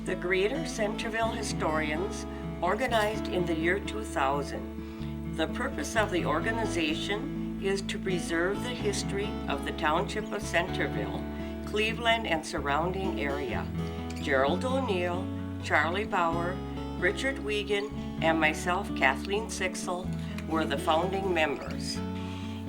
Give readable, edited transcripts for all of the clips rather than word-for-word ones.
The Greater Centerville Historians organized in the year 2000. The purpose of the organization is to preserve the history of the Township of Centerville, Cleveland and surrounding area. Gerald O'Neill, Charlie Bauer, Richard Wiegand, and myself, Kathleen Sixel, were the founding members.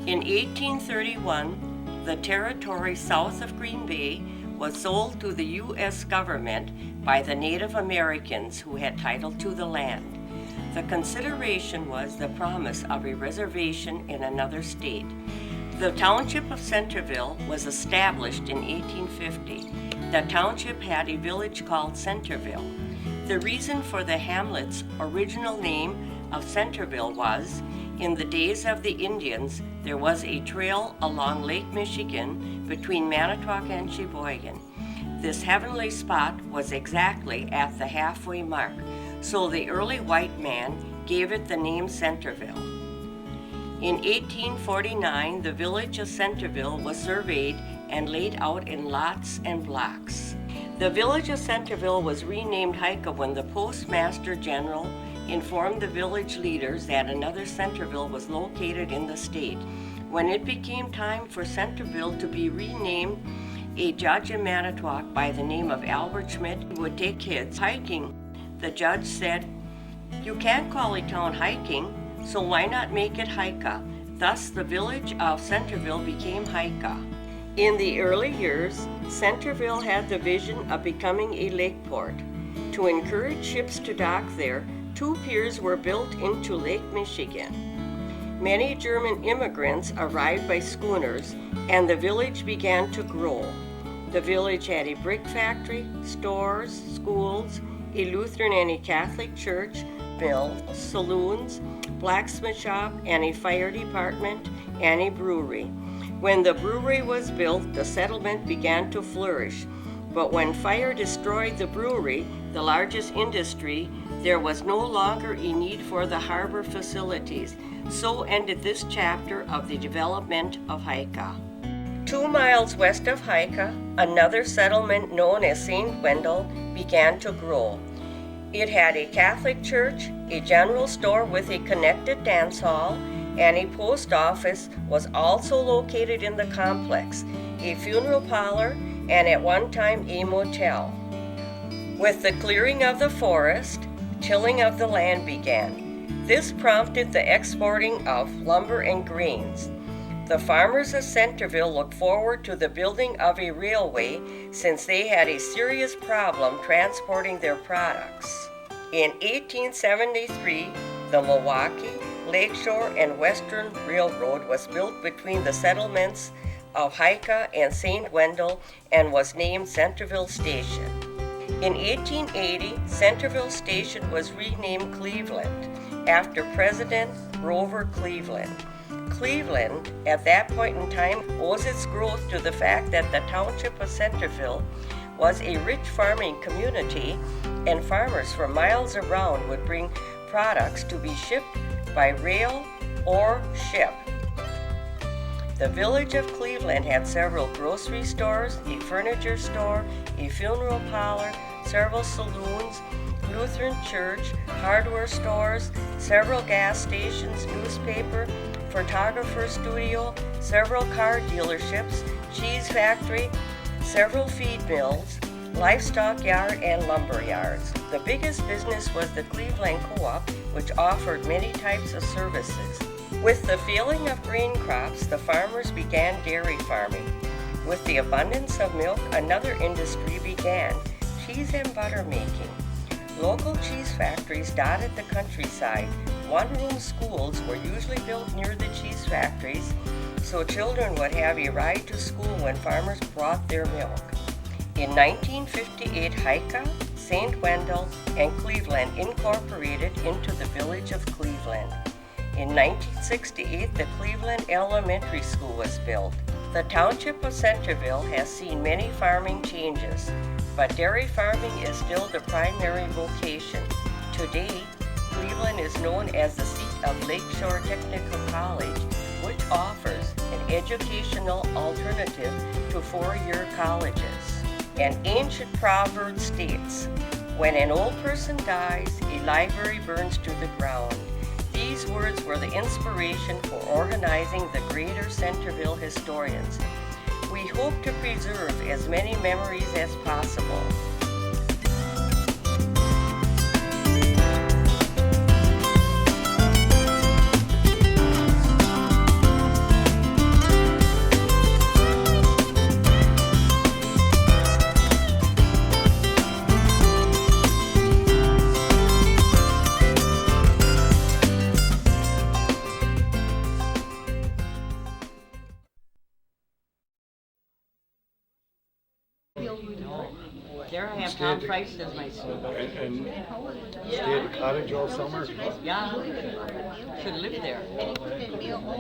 In 1831, the territory south of Green Bay was sold to the U.S. government by the Native Americans who had title to the land. The consideration was the promise of a reservation in another state. The Township of Centerville was established in 1850. The township had a village called Centerville. The reason for the hamlet's original name of Centerville was, in the days of the Indians, there was a trail along Lake Michigan between Manitowoc and Sheboygan. This heavenly spot was exactly at the halfway mark, so the early white man gave it the name Centerville. In 1849, the village of Centerville was surveyed and laid out in lots and blocks. The village of Centerville was renamed Hika when the Postmaster General informed the village leaders that another Centerville was located in the state. When it became time for Centerville to be renamed, a judge in Manitowoc by the name of Albert Schmidt would take kids hiking. The judge said, "You can't call a town hiking, so why not make it Hika?" Thus, the village of Centerville became Hika. In the early years, Centerville had the vision of becoming a lake port. To encourage ships to dock there, 2 piers were built into Lake Michigan. Many German immigrants arrived by schooners, and the village began to grow. The village had a brick factory, stores, schools, a Lutheran and a Catholic church, mills, saloons, blacksmith shop, and a fire department, and a brewery. When the brewery was built, the settlement began to flourish. But when fire destroyed the brewery, the largest industry, there was no longer a need for the harbor facilities. So ended this chapter of the development of Hika. 2 miles west of Hika, another settlement known as St. Wendel began to grow. It had a Catholic church, a general store with a connected dance hall, and a post office was also located in the complex, a funeral parlor, and at one time a motel. With the clearing of the forest, tilling of the land began. This prompted the exporting of lumber and grains. The farmers of Centerville looked forward to the building of a railway since they had a serious problem transporting their products. In 1873, the Milwaukee, Lakeshore, and Western Railroad was built between the settlements of Hika and St. Wendel and was named Centerville Station. In 1880, Centerville Station was renamed Cleveland after President Grover Cleveland. Cleveland, at that point in time, owes its growth to the fact that the Township of Centerville was a rich farming community, and farmers for miles around would bring products to be shipped by rail or ship. The village of Cleveland had several grocery stores, a furniture store, a funeral parlor, several saloons, Lutheran church, hardware stores, several gas stations, newspaper, photographer studio, several car dealerships, cheese factory, several feed mills, livestock yard, and lumber yards. The biggest business was the Cleveland Co-op, which offered many types of services. With the failing of grain crops, the farmers began dairy farming. With the abundance of milk, another industry began, cheese and butter making. Local cheese factories dotted the countryside. One-room schools were usually built near the cheese factories, so children would have a ride to school when farmers brought their milk. In 1958, Hika, St. Wendel, and Cleveland incorporated into the village of Cleveland. In 1968, the Cleveland Elementary School was built. The Township of Centerville has seen many farming changes, but dairy farming is still the primary vocation. Today, Cleveland is known as the seat of Lakeshore Technical College, which offers an educational alternative to four-year colleges. An ancient proverb states, When an old person dies, a library burns to the ground. These words were the inspiration for organizing the Greater Centerville Historians. We hope to preserve as many memories as possible. There I have Tom Price as my student. And stay at the cottage all summer? Yeah, should live there.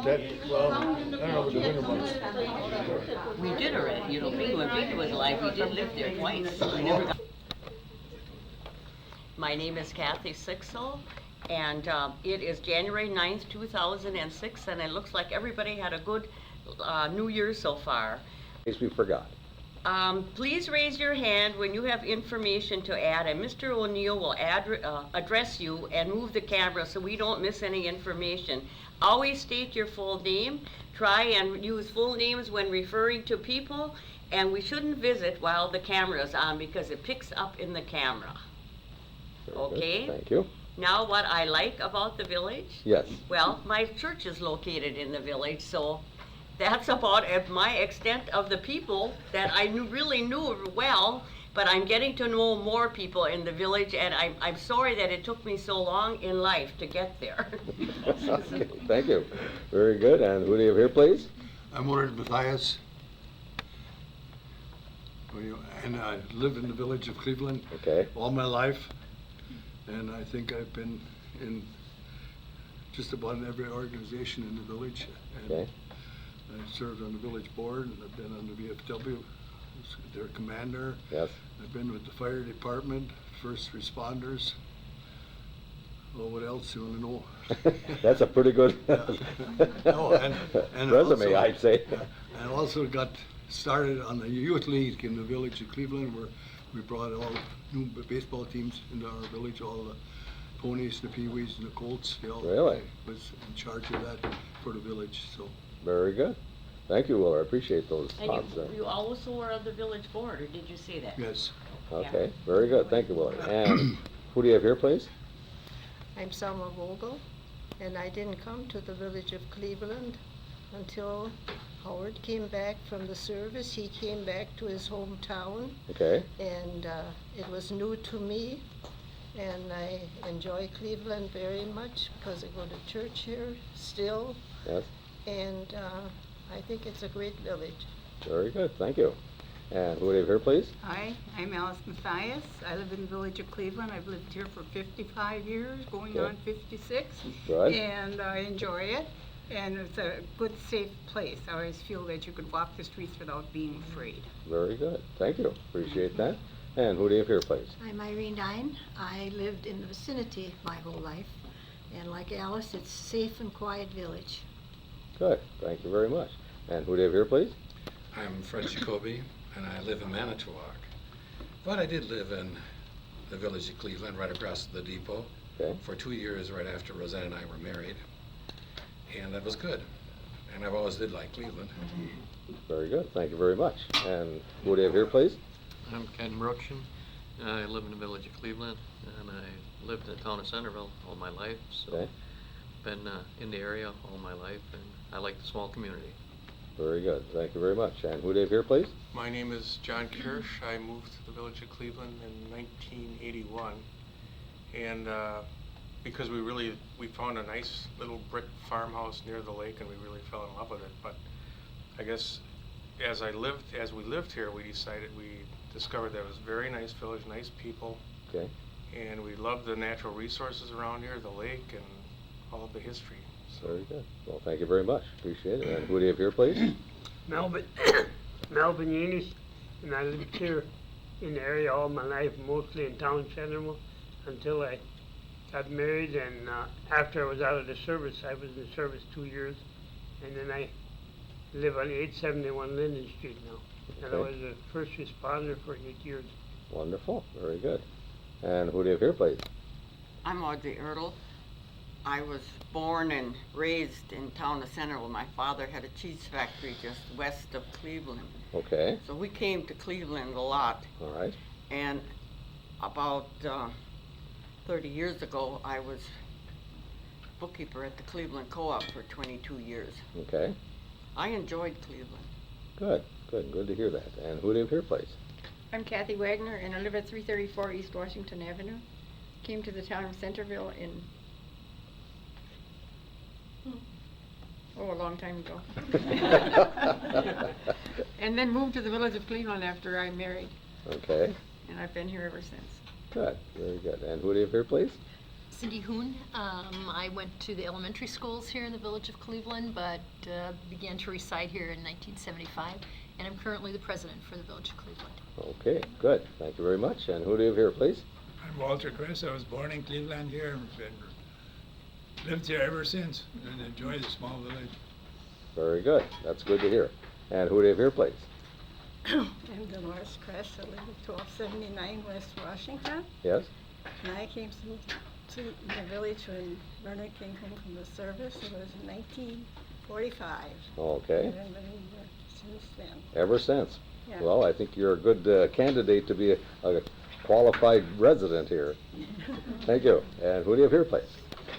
That, well, I don't know about the winter months. We did already, you know, when Vika was alive, we did live there twice. We never got... My name is Kathy Sixel, and it is January 9th, 2006, and it looks like everybody had a good New Year so far. In case we forgot. Please raise your hand when you have information to add, and Mr. O'Neill will address you and move the camera so we don't miss any information. Always state your full name. Try and use full names when referring to people, and we shouldn't visit while the camera is on because it picks up in the camera. Okay? Thank you. Now what I like about the village? Yes. Well, my church is located in the village, so that's about my extent of the people that I really knew well, but I'm getting to know more people in the village, and I'm sorry that it took me so long in life to get there. Okay, thank you. Very good. And who do you have here, please? I'm Mathias. And I live in the village of Cleveland Okay. all my life. And I think I've been in just about every organization in the village. And Okay. I served on the village board, and I've been on the VFW, their commander. Yes. I've been with the fire department, first responders. Oh, what else you want to know? That's a pretty good No, and resume, also, I'd say. I also got started on the youth league in the village of Cleveland, where we brought all new baseball teams into our village, all the ponies, the peewees, and the colts. They all Really? was in charge of that for the village. So. Very good. Thank you, Willer. I appreciate those And thoughts there. you also were on the village board, or did you say that? Yes. Okay. Very good. Thank you, Willer. And who do you have here, please? I'm Selma Vogel, and I didn't come to the village of Cleveland until Howard came back from the service. He came back to his hometown, Okay. and it was new to me, and I enjoy Cleveland very much because I go to church here still, Yes. and I think it's a great village. Very good. Thank you. And who do you have here, please? Hi, I'm Alice Mathias. I live in the village of Cleveland. I've lived here for 55 years, going Okay. on 56. Good. And I enjoy it. And it's a good, safe place. I always feel that you could walk the streets without being afraid. Very good. Thank you. Appreciate that. And who do you have here, please? I'm Irene Dine. I lived in the vicinity my whole life, and like Alice, it's a safe and quiet village. Good. Thank you very much. And who do you have here, please? I'm Fred Jacoby, and I live in Manitowoc. But I did live in the village of Cleveland, right across the depot, Okay. for 2 years right after Roseanne and I were married. And that was good. And I've always did like Cleveland. Very good. Thank you very much. And who do you have here, please? I'm Ken Brookson. I live in the village of Cleveland, and I lived in the town of Centerville all my life, so Okay. been in the area all my life, and I like the small community. Very good. Thank you very much. And who do you have here, please? My name is John Kirsch. I moved to the village of Cleveland in 1981, and because we found a nice little brick farmhouse near the lake, and we really fell in love with it. But I guess as we lived here, we discovered that it was a very nice village, nice people, Okay. and we loved the natural resources around here, the lake, and all of the history. So Very good. Well, thank you very much. Appreciate it. And who do you have here, please? Melvin Yanis, and I lived here in the area all my life, mostly in town Centerville, until I got married, and after I was out of the service, I was in the service 2 years, and then I live on 871 Linden Street now. And I Okay. was a first responder for 8 years. Wonderful. Very good. And who do you have here, please? I'm Audrey Ertl. I was born and raised in town of Centerville. My father had a cheese factory just west of Cleveland. Okay. So we came to Cleveland a lot. All right. And about 30 years ago, I was bookkeeper at the Cleveland Co-op for 22 years. Okay. I enjoyed Cleveland. Good. Good to hear that. And who do you have here, please? I'm Kathy Wagner, and I live at 334 East Washington Avenue. Came to the town of Centerville in, a long time ago. And then moved to the village of Cleveland after I married. Okay. And I've been here ever since. Good. Very good. And who do you have here, please? Cindy Hoon. I went to the elementary schools here in the village of Cleveland, but began to reside here in 1975, and I'm currently the president for the village of Cleveland. Okay, good. Thank you very much. And who do you have here, please? I'm Walter Chris. I was born in Cleveland here and lived here ever since and enjoy the small village. Very good. That's good to hear. And who do you have here, please? I'm Dolores Kress. I live at 1279 West Washington. Yes? And I came to the village when Verna came home from the service. It was in 1945. Okay. I've been living here since then. Ever since. Yeah. Well, I think you're a good candidate to be a qualified resident here. Thank you. And who do you have here, please?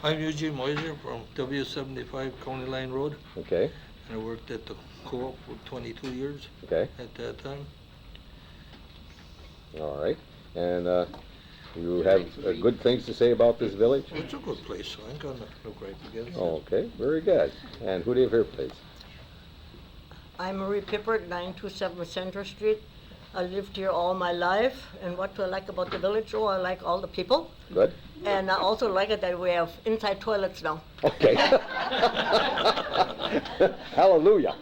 I'm Eugene Moiser from W75 County Line Road. Okay. And I worked at the co-op for 22 years. Okay. At that time. All right. And you have good things to say about this village? Well, it's a good place, so I ain't got no gripe against it. Okay. Very good. And who do you have here, please? I'm Marie Pippert, 927 Center Street. I lived here all my life, and what do I like about the village? Oh, I like all the people. Good. And I also like it that we have inside toilets now. Okay. Hallelujah.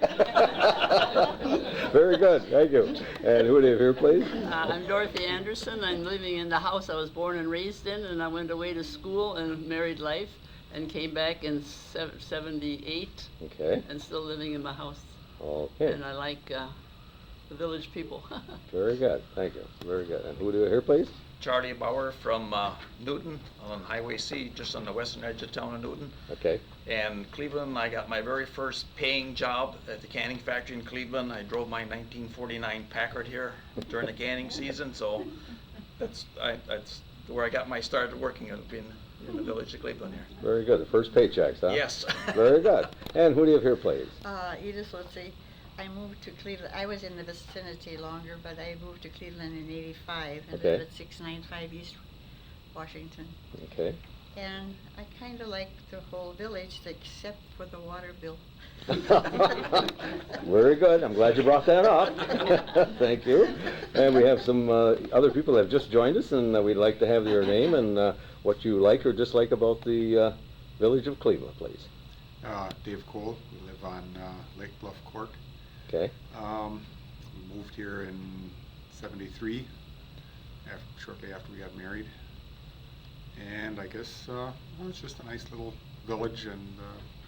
Very good. Thank you. And who do you have here, please? I'm Dorothy Anderson. I'm living in the house I was born and raised in, and I went away to school and married life and came back in 78. Okay. And still living in my house. Okay. And I like the village people. Very good. Thank you. Very good. And who do you have here, please? Charlie Bauer from Newton on Highway C, just on the western edge of town of Newton. Okay. And Cleveland, I got my very first paying job at the canning factory in Cleveland. I drove my 1949 Packard here during the canning season, so that's where I got my start working in the village of Cleveland here. Very good. The first paychecks, huh? Yes. Very good. And who do you have here, please? Edith Lutzy. I moved to Cleveland. I was in the vicinity longer, but I moved to Cleveland in '85 and Okay. lived at 695 East Washington. Okay. And I kind of like the whole village except for the water bill. Very good. I'm glad you brought that up. Thank you. And we have some other people that have just joined us, and we'd like to have your name and what you like or dislike about the village of Cleveland, please. Dave Cole. We live on Lake Bluff Court. Okay. We moved here in '73, shortly after we got married. And I guess well, it's just a nice little village, and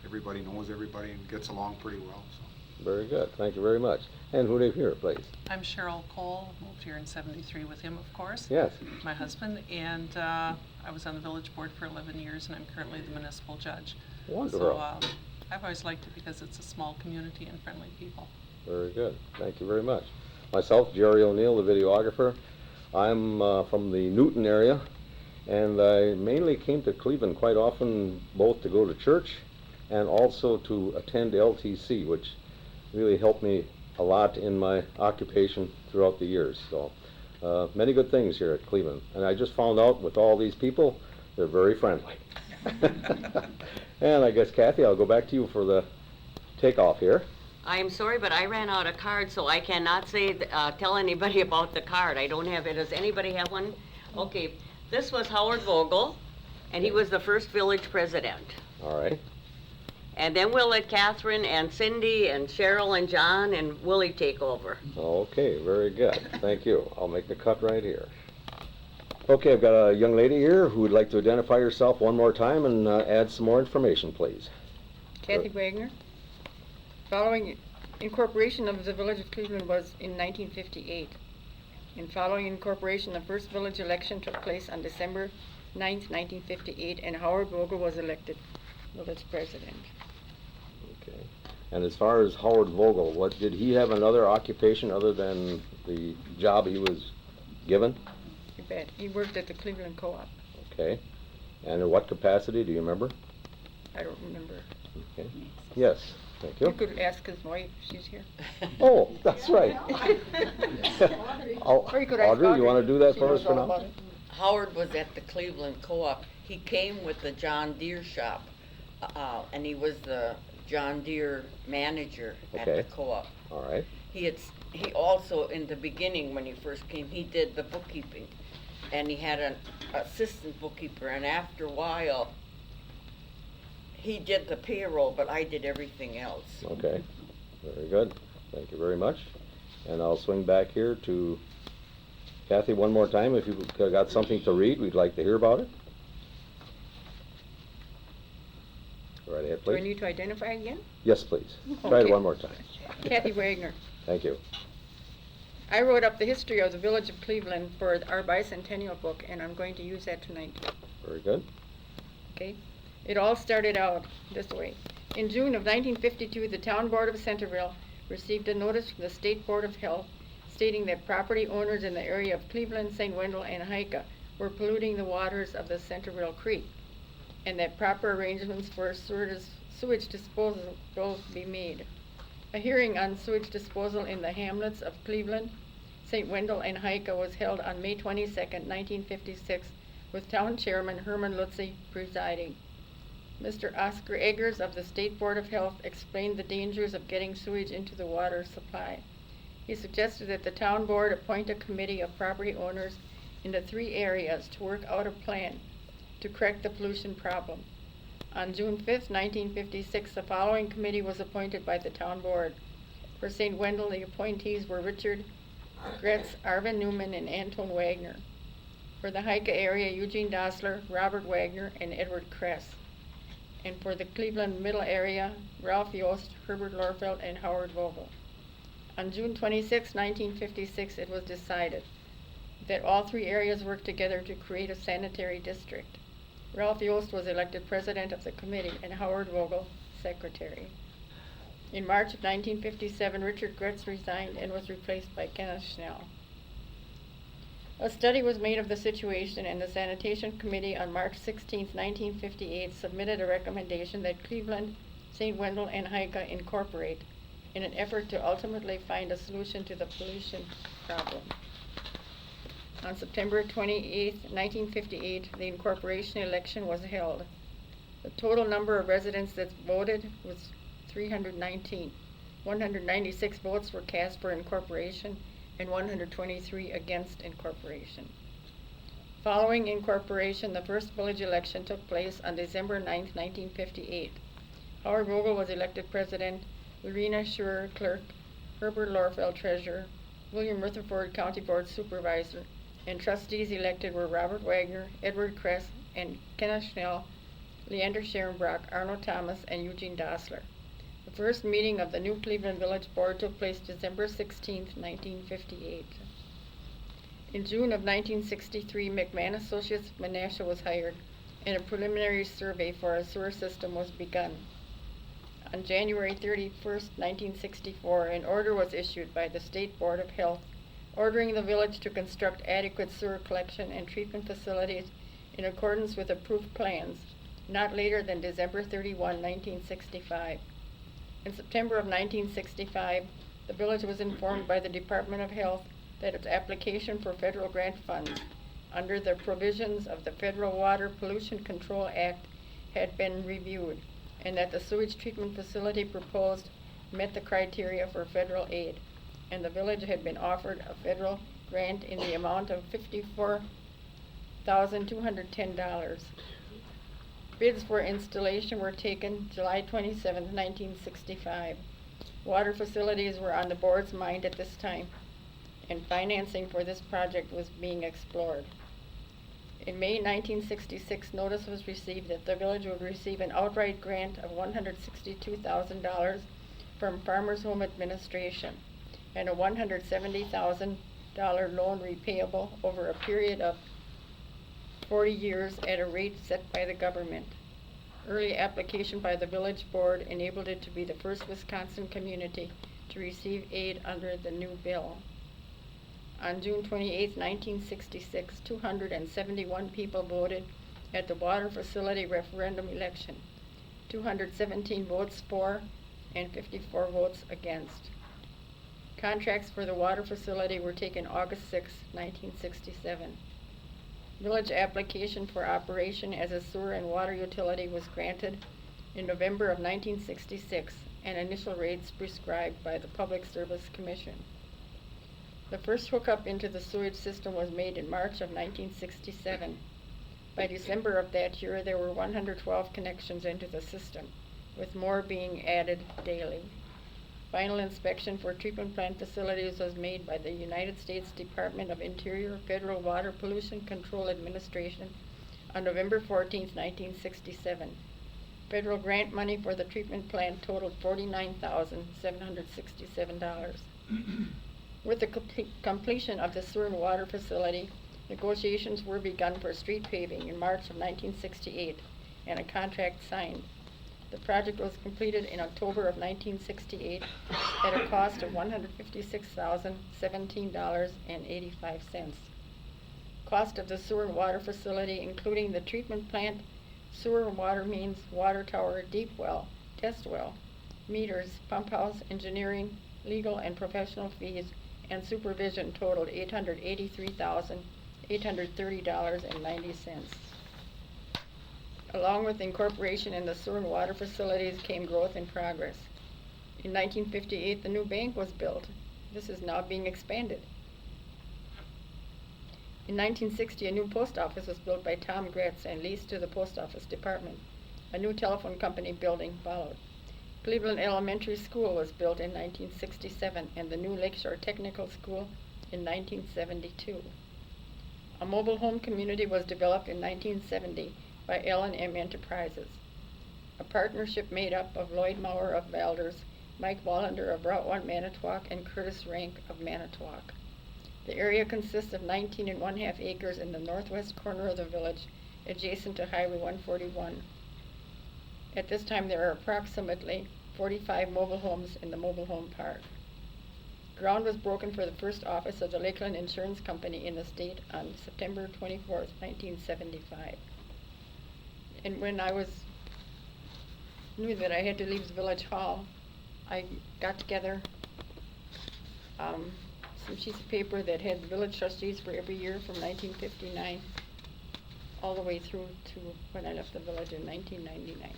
everybody knows everybody and gets along pretty well. So. Very good. Thank you very much. And who do you have here, please? I'm Cheryl Cole, moved here in '73 with him, of course. Yes. My husband, and I was on the village board for 11 years, and I'm currently the municipal judge. Wonderful. So I've always liked it because it's a small community and friendly people. Very good. Thank you very much. Myself, Jerry O'Neill, the videographer. I'm from the Newton area, and I mainly came to Cleveland quite often both to go to church and also to attend LTC, which really helped me a lot in my occupation throughout the years. So many good things here at Cleveland. And I just found out with all these people, they're very friendly. And I guess, Kathy, I'll go back to you for the takeoff here. I'm sorry, but I ran out of cards, so I cannot say, tell anybody about the card. I don't have it. Does anybody have one? Okay, this was Howard Vogel, and he was the first village president. All right. And then we'll let Catherine and Cindy and Cheryl and John and Willie take over. Okay, very good. Thank you. I'll make the cut right here. Okay, I've got a young lady here who would like to identify herself one more time and add some more information, please. Kathy Wagner. Following incorporation of the village of Cleveland was in 1958. And following incorporation, the first village election took place on December 9th, 1958, and Howard Vogel was elected village president. Okay. And as far as Howard Vogel, what did he have another occupation other than the job he was given? You bet. He worked at the Cleveland Co-op. Okay. And in what capacity, do you remember? I don't remember. Okay. Yes, thank you. You could ask his wife, she's here. Oh, that's right. Or you could ask Audrey, you want to do that She for knows us for all now? about it. Howard was at the Cleveland Co-op. He came with the John Deere shop, and he was the John Deere manager at Okay. the co-op. All right. He also, in the beginning, when he first came, he did the bookkeeping, and he had an assistant bookkeeper, and after a while, he did the payroll, but I did everything else. Okay, very good. Thank you very much. And I'll swing back here to Kathy one more time. If you've got something to read, we'd like to hear about it. Go right ahead, Do I please. need to identify again? Yes, please. Try it Okay. one more time. Kathy Wagner. Thank you. I wrote up the history of the village of Cleveland for our bicentennial book, and I'm going to use that tonight. Very good. Okay? It all started out this way. In June of 1952, the Town Board of Centerville received a notice from the State Board of Health stating that property owners in the area of Cleveland, St. Wendel, and Hika were polluting the waters of the Centerville Creek, and that proper arrangements for sewage disposal be made. A hearing on sewage disposal in the hamlets of Cleveland, St. Wendel, and Hika was held on May 22nd, 1956, with Town Chairman Herman Lutze presiding. Mr. Oscar Eggers of the State Board of Health explained the dangers of getting sewage into the water supply. He suggested that the town board appoint a committee of property owners in the 3 areas to work out a plan to correct the pollution problem. On June 5th, 1956, the following committee was appointed by the town board. For St. Wendel, the appointees were Richard Gretz, Arvin Newman, and Anton Wagner. For the Hika area, Eugene Dossler, Robert Wagner, and Edward Kress. And for the Cleveland Middle area, Ralph Yost, Herbert Lorfeld, and Howard Vogel. On June 26, 1956, it was decided that all 3 areas work together to create a sanitary district. Ralph Yost was elected president of the committee and Howard Vogel secretary. In March of 1957, Richard Gretz resigned and was replaced by Kenneth Schnell. A study was made of the situation, and the Sanitation Committee on March 16, 1958 submitted a recommendation that Cleveland, St. Wendel, and Hika incorporate in an effort to ultimately find a solution to the pollution problem. On September 28, 1958, the incorporation election was held. The total number of residents that voted was 319. 196 votes were cast for incorporation and 123 against incorporation. Following incorporation, the first village election took place on December 9, 1958. Howard Vogel was elected president, Lorena Schur clerk, Herbert Lorfeld treasurer, William Rutherford county board supervisor, and trustees elected were Robert Wagner, Edward Kress, and Kenneth Schnell, Leander Scherenbrock, Arnold Thomas, and Eugene Dossler. The first meeting of the new Cleveland Village Board took place December 16, 1958. In June of 1963, McMahon Associates of Menasha was hired, and a preliminary survey for a sewer system was begun. On January 31, 1964, an order was issued by the State Board of Health ordering the village to construct adequate sewer collection and treatment facilities in accordance with approved plans, not later than December 31, 1965. In September of 1965, the village was informed by the Department of Health that its application for federal grant funds under the provisions of the Federal Water Pollution Control Act had been reviewed, and that the sewage treatment facility proposed met the criteria for federal aid, and the village had been offered a federal grant in the amount of $54,210. Bids for installation were taken July 27, 1965. Water facilities were on the board's mind at this time, and financing for this project was being explored. In May 1966, notice was received that the village would receive an outright grant of $162,000 from Farmers Home Administration and a $170,000 loan repayable over a period of 40 years at a rate set by the government. Early application by the village board enabled it to be the first Wisconsin community to receive aid under the new bill. On June 28, 1966, 271 people voted at the water facility referendum election. 217 votes for and 54 votes against. Contracts for the water facility were taken August 6, 1967. Village application for operation as a sewer and water utility was granted in November of 1966 and initial rates prescribed by the Public Service Commission. The first hookup into the sewage system was made in March of 1967. By December of that year, there were 112 connections into the system, with more being added daily. Final inspection for treatment plant facilities was made by the United States Department of Interior Federal Water Pollution Control Administration on November 14, 1967. Federal grant money for the treatment plant totaled $49,767. With the completion of the sewer and water facility, negotiations were begun for street paving in March of 1968 and a contract signed. The project was completed in October of 1968 at a cost of $156,017.85. Cost of the sewer and water facility, including the treatment plant, sewer and water mains, water tower, deep well, test well, meters, pump house, engineering, legal and professional fees, and supervision totaled $883,830.90. Along with incorporation in the sewer and water facilities came growth and progress. In 1958, the new bank was built. This is now being expanded. In 1960, a new post office was built by Tom Gretz and leased to the post office department. A new telephone company building followed. Cleveland Elementary School was built in 1967 and the new Lakeshore Technical School in 1972. A mobile home community was developed in 1970 by L&M Enterprises. A partnership made up of Lloyd Maurer of Valders, Mike Wallander of Route 1 Manitowoc, and Curtis Rank of Manitowoc. The area consists of 19.5 acres in the northwest corner of the village, adjacent to Highway 141. At this time, there are approximately 45 mobile homes in the mobile home park. Ground was broken for the first office of the Lakeland Insurance Company in the state on September 24, 1975. And when I knew that I had to leave the village hall, I got together some sheets of paper that had the village trustees for every year from 1959 all the way through to when I left the village in 1999.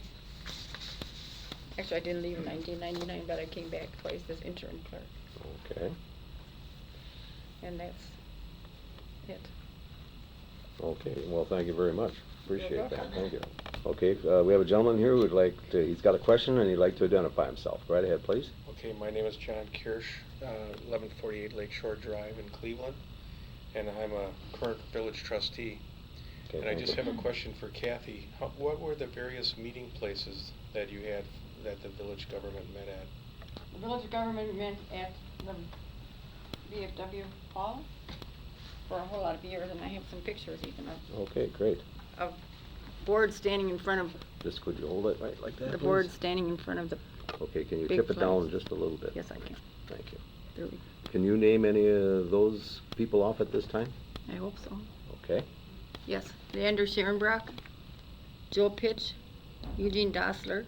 Actually, I didn't leave in 1999, but I came back twice as interim clerk. Okay. And that's it. Okay, well, thank you very much. Appreciate You're that. welcome. Thank you. Okay, we have a gentleman here who would like to, he's got a question and he'd like to identify himself. Right ahead, please. Okay, my name is John Kirsch, 1148 Lakeshore Drive in Cleveland, and I'm a current village trustee. Okay, and I thank just you. have a question for Kathy. What were the various meeting places that you had that the village government met at? The village government met at the VFW hall for a whole lot of years, and I have some pictures even Okay, great. of boards standing in front of, Just could you hold it right like that, the please? boards standing in front of the, Okay, can you big tip it down flags. just a little bit? Yes, I can. Thank you. There we- Can you name any of those people off at this time? I hope so. Okay. Yes, Leander Scherenbrock, Joe Pitch, Eugene Dossler,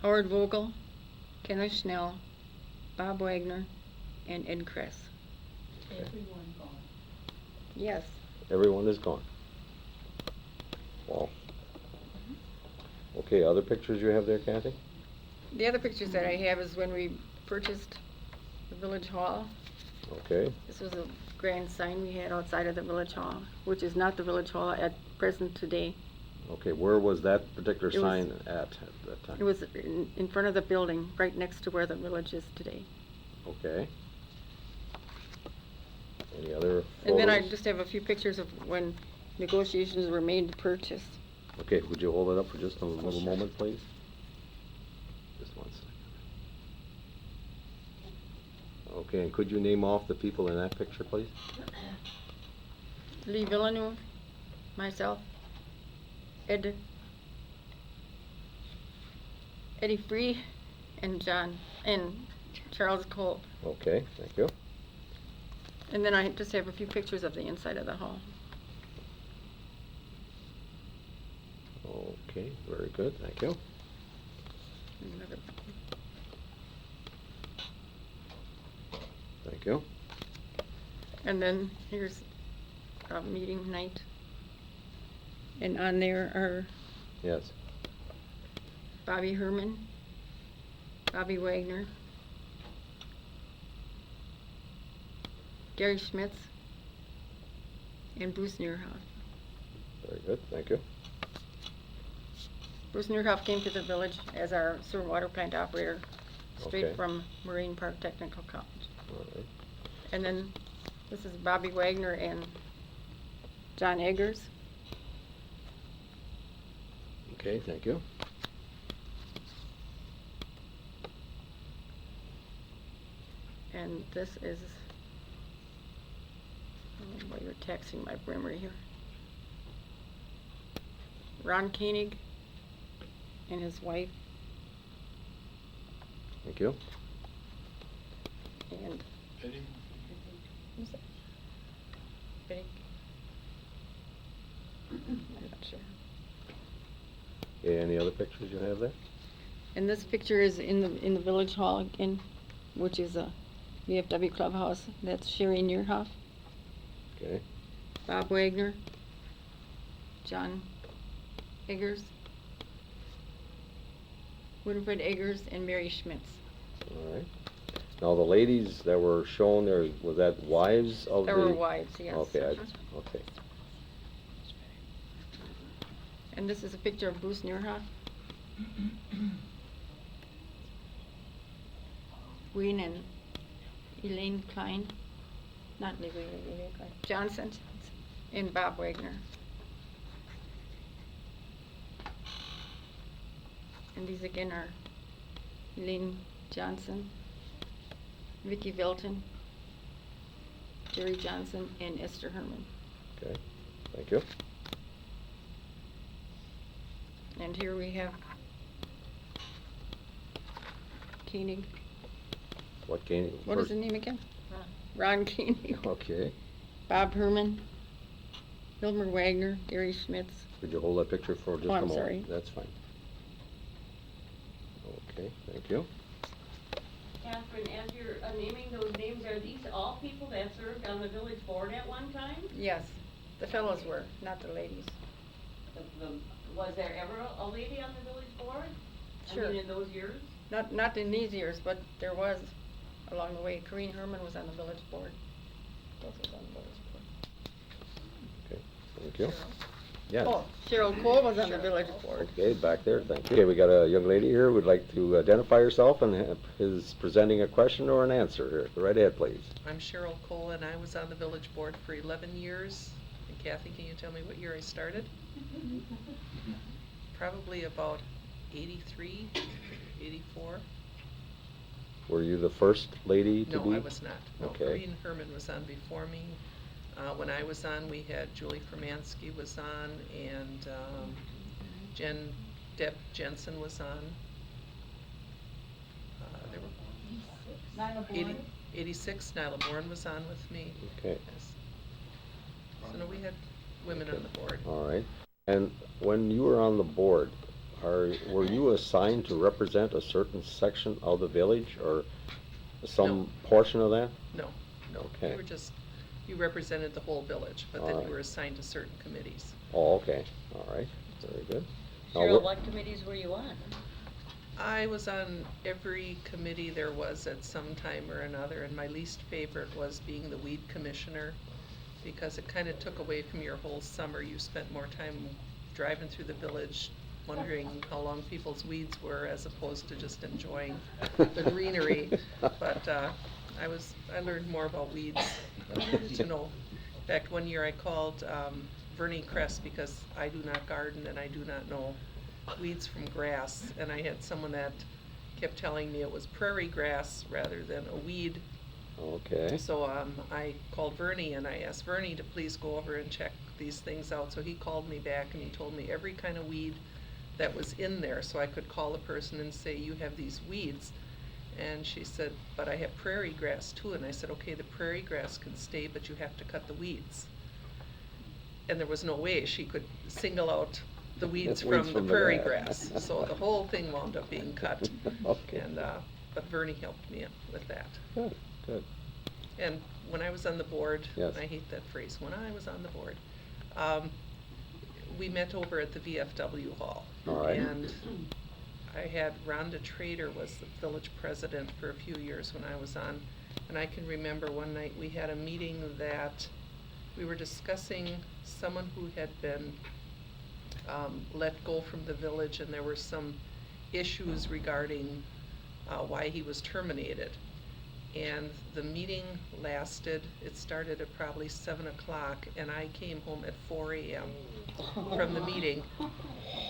Howard Vogel, Kenneth Schnell, Bob Wagner, and Ed Kress. Everyone gone. Yes. Everyone is gone. Wow. Okay, other pictures you have there, Kathy? The other pictures that I have is when we purchased the village hall. Okay. This was a grand sign we had outside of the village hall, which is not the village hall at present today. Okay, where was that particular It was- sign at that time? It was in front of the building, right next to where the village is today. Okay. Any other And then I photos? just have a few pictures of when negotiations were made to purchase. Okay, would you hold it up for just a little moment, please? Just one second. Okay, and could you name off the people in that picture, please? Lee Villeneuve, myself, Eddie Free, and Charles Cole. Okay, thank you. And then I just have a few pictures of the inside of the hall. Okay, very good, thank you. Another one. Thank you. And then here's a meeting night. And on there are Yes. Bobby Herman, Bobby Wagner, Gary Schmitz, and Bruce Neerhoff. Very good, thank you. Bruce Neerhoff came to the village as our sewer water plant operator, straight Okay. from Marine Park Technical College. All right. And then this is Bobby Wagner and John Eggers. Okay, thank you. And this is, well, you're taxing my memory here. Ron Koenig and his wife, Thank you. and who's that? Betty? I'm not sure. Okay, any other pictures you have there? And this picture is in the village hall again, which is a VFW clubhouse. That's Sherry Neerhoff, Okay, Bob Wagner, John Eggers, Winifred Eggers, and Mary Schmitz. all right. Now, the ladies that were shown there, was that wives of the? There were wives, yes. Okay, okay. And this is a picture of Bruce Neerhoff. Wayne and Elaine Klein, not Elaine Klein, Johnson, and Bob Wagner. And these again are Elaine Johnson, Vicki Velton, Jerry Johnson, and Esther Herman. Okay, thank you. And here we have Koenig. What Koenig? What is his name again? Ron Koenig. Okay. Bob Herman, Hilmer Wagner, Gary Schmitz. Could you hold that picture for just Oh, a I'm moment? sorry. That's fine. Okay, thank you. Catherine, as you're naming those names, are these all people that served on the village board at one time? Yes, the fellows were, not the ladies. Was there ever a lady on the village board? Sure. I mean, in those years? Not in these years, but there was along the way. Corrine Herman was on the village board. Both was on the village board. Okay, thank you. Yes. Oh, Cheryl Cole was on the village board. Okay, back there, thank you. Okay, we got a young lady here who would like to identify herself and is presenting a question or an answer here. Go right ahead, please. I'm Cheryl Cole, and I was on the village board for 11 years. And Kathy, can you tell me what year I started? Probably about 83, 84. Were you the first lady to be? No, I was not. No, Okay. Corrine Herman was on before me. When I was on, we had Julie Fermansky was on, and Deb Jensen was on. There were 86, Nyla Bourne was on with me. Okay. Yes. So no, we had women on the board. All right. And when you were on the board, were you assigned to represent a certain section of the village or some portion of that? No, no. Okay. You were just, you represented the whole village, but All then right. you were assigned to certain committees. Oh, okay. All right. Very good. Now, Cheryl, what committees were you on? I was on every committee there was at some time or another, and my least favorite was being the weed commissioner, because it kind of took away from your whole summer. You spent more time driving through the village wondering how long people's weeds were as opposed to just enjoying the greenery. But I learned more about weeds than I needed to know. In fact, one year I called Vernie Kress because I do not garden and I do not know weeds from grass, and I had someone that kept telling me it was prairie grass rather than a weed, Okay. So I called Vernie and I asked Vernie to please go over and check these things out. So he called me back and he told me every kind of weed that was in there, so I could call the person and say, you have these weeds. And she said, but I have prairie grass too. And I said, okay, the prairie grass can stay, but you have to cut the weeds. And there was no way she could single out the weeds from the prairie grass. So the whole thing wound up being cut. Okay. And but Vernie helped me with that. Good, good. And when I was on the board, Yes. I hate that phrase, when I was on the board, we met over at the VFW hall. All right. And I had Rhonda Trader was the village president for a few years when I was on. And I can remember one night we had a meeting that we were discussing someone who had been let go from the village, and there were some issues regarding why he was terminated. And the meeting lasted, it started at probably 7 o'clock, and I came home at 4 a.m. from the meeting.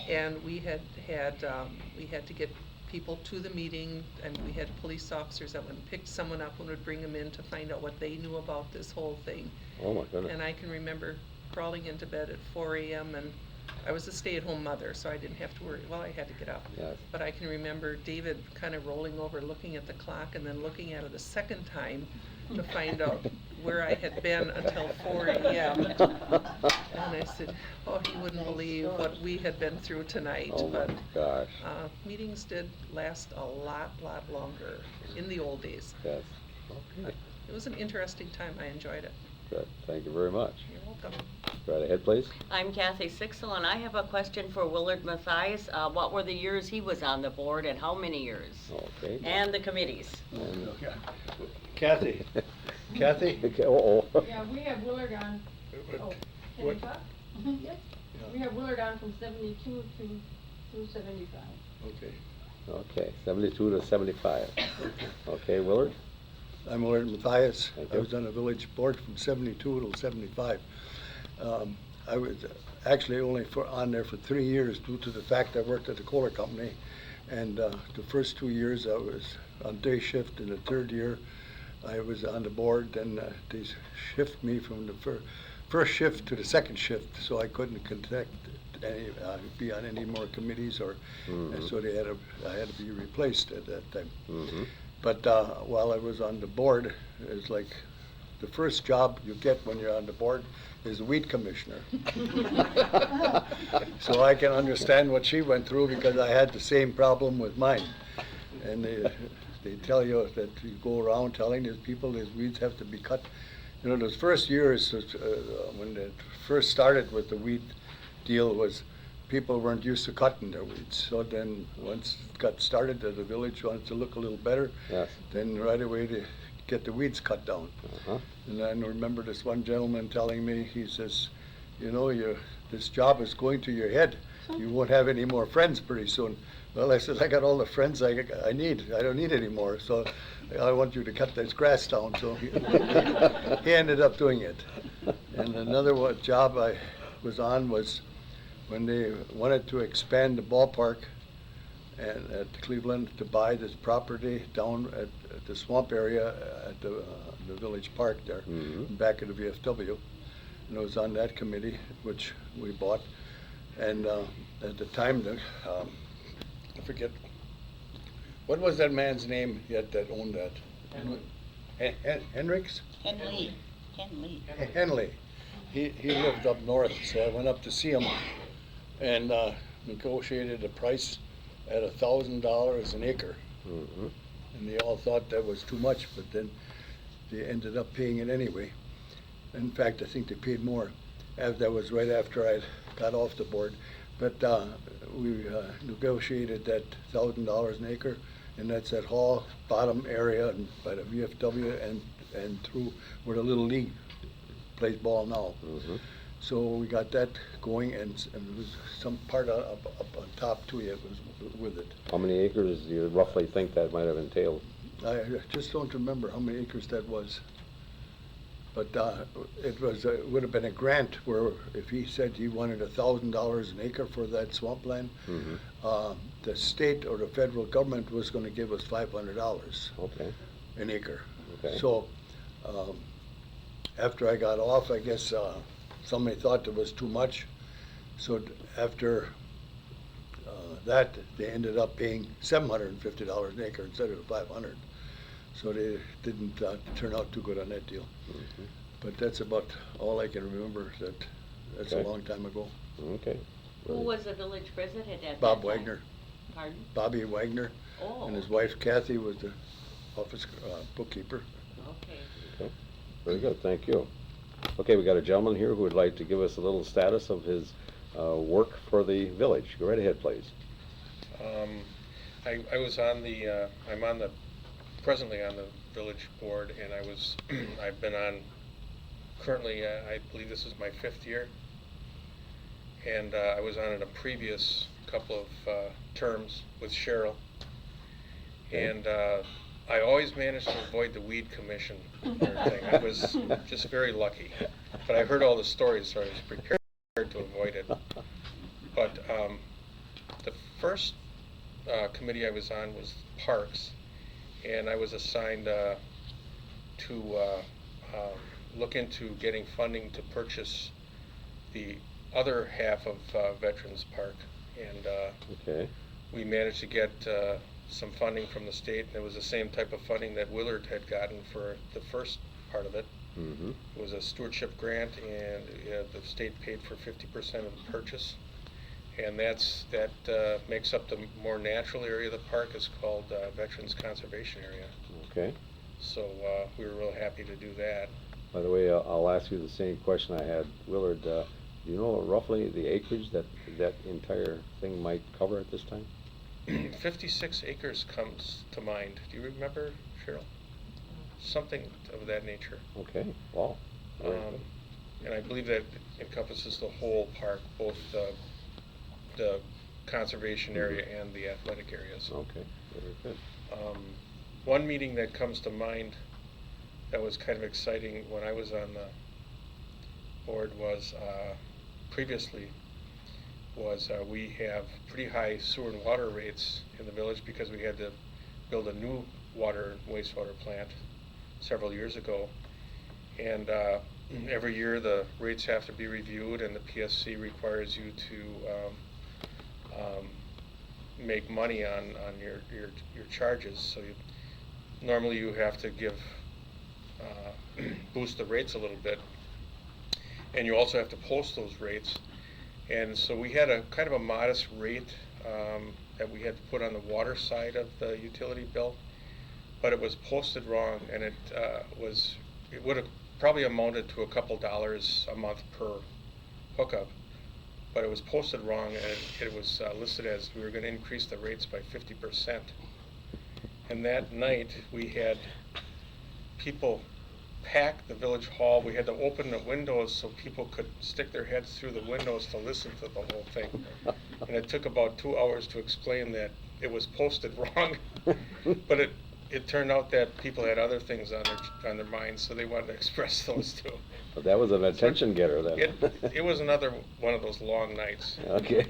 And we had to get people to the meeting, and we had police officers that went and picked someone up and would bring them in to find out what they knew about this whole thing. Oh my goodness. And I can remember crawling into bed at 4 a.m. and I was a stay-at-home mother, so I didn't have to worry. Well, I had to get up. Yes. But I can remember David kind of rolling over, looking at the clock, and then looking at it a second time to find out where I had been until 4 a.m. And I said, oh, he wouldn't believe what we had been through tonight. Oh my But gosh. meetings did last a lot longer in the old days. Yes. Okay. It was an interesting time. I enjoyed it. Good. Thank you very much. You're welcome. Right ahead, please. I'm Kathy Sixel, and I have a question for Willard Mathias. What were the years he was on the board, and how many years? Okay. And the committees. And, Kathy. Kathy? Okay, uh-oh. Yeah, we have Willard on, oh, can What? I talk? Yes. We have Willard on from 72 to 75. Okay. Okay, 72 to 75. Okay, Willard? I'm Willard Mathias. Thank I you. was on the village board from 72 till 75. I was actually only on there for 3 years due to the fact I worked at the coal company. And the first 2 years I was on day shift. In the third year I was on the board. Then they shift me from the first shift to the second shift, so I couldn't be on any more committees, and so I had to be replaced at that time. Mm-hmm. But while I was on the board, it was like the first job you get when you're on the board is the weed commissioner. So I can understand what she went through, because I had the same problem with mine. And they tell you that you go around telling these people these weeds have to be cut. You know, those first years when it first started with the weed deal, was people weren't used to cutting their weeds. So then once it got started, the village wanted to look a little better, Yes. then right away to get the weeds cut down. Uh-huh. And I remember this one gentleman telling me, he says, you know, this job is going to your head. You won't have any more friends pretty soon. Well, I said, I got all the friends I need. I don't need any more. So I want you to cut this grass down. So he ended up doing it. And another job I was on was when they wanted to expand the ballpark and at Cleveland, to buy this property down at the swamp area at the village park there, back of the VFW. And I was on that committee, which we bought. And at the time, I forget, what was that man's name yet that owned that? Henricks? Henley. Henley. He lived up north, so I went up to see him and negotiated a price at $1,000 an acre. Mm-hmm. And they all thought that was too much, but then they ended up paying it anyway. In fact, I think they paid more. That was right after I got off the board. But we negotiated that $1,000 an acre, and that's that Hall bottom area and by the VFW and through where the Little League plays ball now. Mm-hmm. So we got that going, and it was some part up on top too. It was with it. How many acres do you roughly think that might have entailed? I just don't remember how many acres that was. But it would have been a grant where if he said he wanted $1,000 an acre for that swampland, the state or the federal government was going to give us $500 Okay. an acre. Okay. So, after I got off, I guess, somebody thought it was too much. So after, that, they ended up paying $750 an acre instead of $500. So they didn't, turn out too good on that deal. Mhm. But that's about all I can remember. That's a Okay. long time ago. Okay. Who was the village president at that Bob time? Wagner. Pardon? Bobby Wagner. Oh. And his wife Kathy was the office bookkeeper. Okay. Okay, very good, thank you. Okay, we got a gentleman here who would like to give us a little status of his work for the village. Go right ahead, please. I was on the, presently on the village board, and I've been on, currently, I believe this is my 5th year. And I was on in a previous couple of terms with Cheryl. And I always managed to avoid the weed commission and everything. I was just very lucky. But I heard all the stories, so I was prepared to avoid it. But the first committee I was on was Parks, and I was assigned to look into getting funding to purchase the other half of Veterans Park. And Okay. we managed to get some funding from the state, and it was the same type of funding that Willard had gotten for the first part of it. Mm-hmm. It was a stewardship grant, and the state paid for 50% of the purchase. And that makes up the more natural area of the park. Is called Veterans Conservation Area. Okay. So we were real happy to do that. By the way, I'll ask you the same question I had Willard. Do you know roughly the acreage that entire thing might cover at this time? 56 acres comes to mind. Do you remember, Cheryl? Something of that nature. Okay, wow. Very good. And I believe that encompasses the whole park, both the conservation area and the athletic areas. Okay, very good. One meeting that comes to mind that was kind of exciting when I was on the board was we have pretty high sewer and water rates in the village because we had to build a new water and wastewater plant several years ago. And every year the rates have to be reviewed, and the PSC requires you to make money on your charges. So normally you have to boost the rates a little bit, and you also have to post those rates. And so we had a kind of a modest rate that we had to put on the water side of the utility bill, but it was posted wrong, and it would have probably amounted to a couple dollars a month per hookup, but it was posted wrong, and it was listed as we were going to increase the rates by 50%. And that night we had people pack the village hall. We had to open the windows so people could stick their heads through the windows to listen to the whole thing. And it took about 2 hours to explain that it was posted wrong, but it turned out that people had other things on their minds, so they wanted to express those too. But that was an attention getter then. It was another one of those long nights. Okay.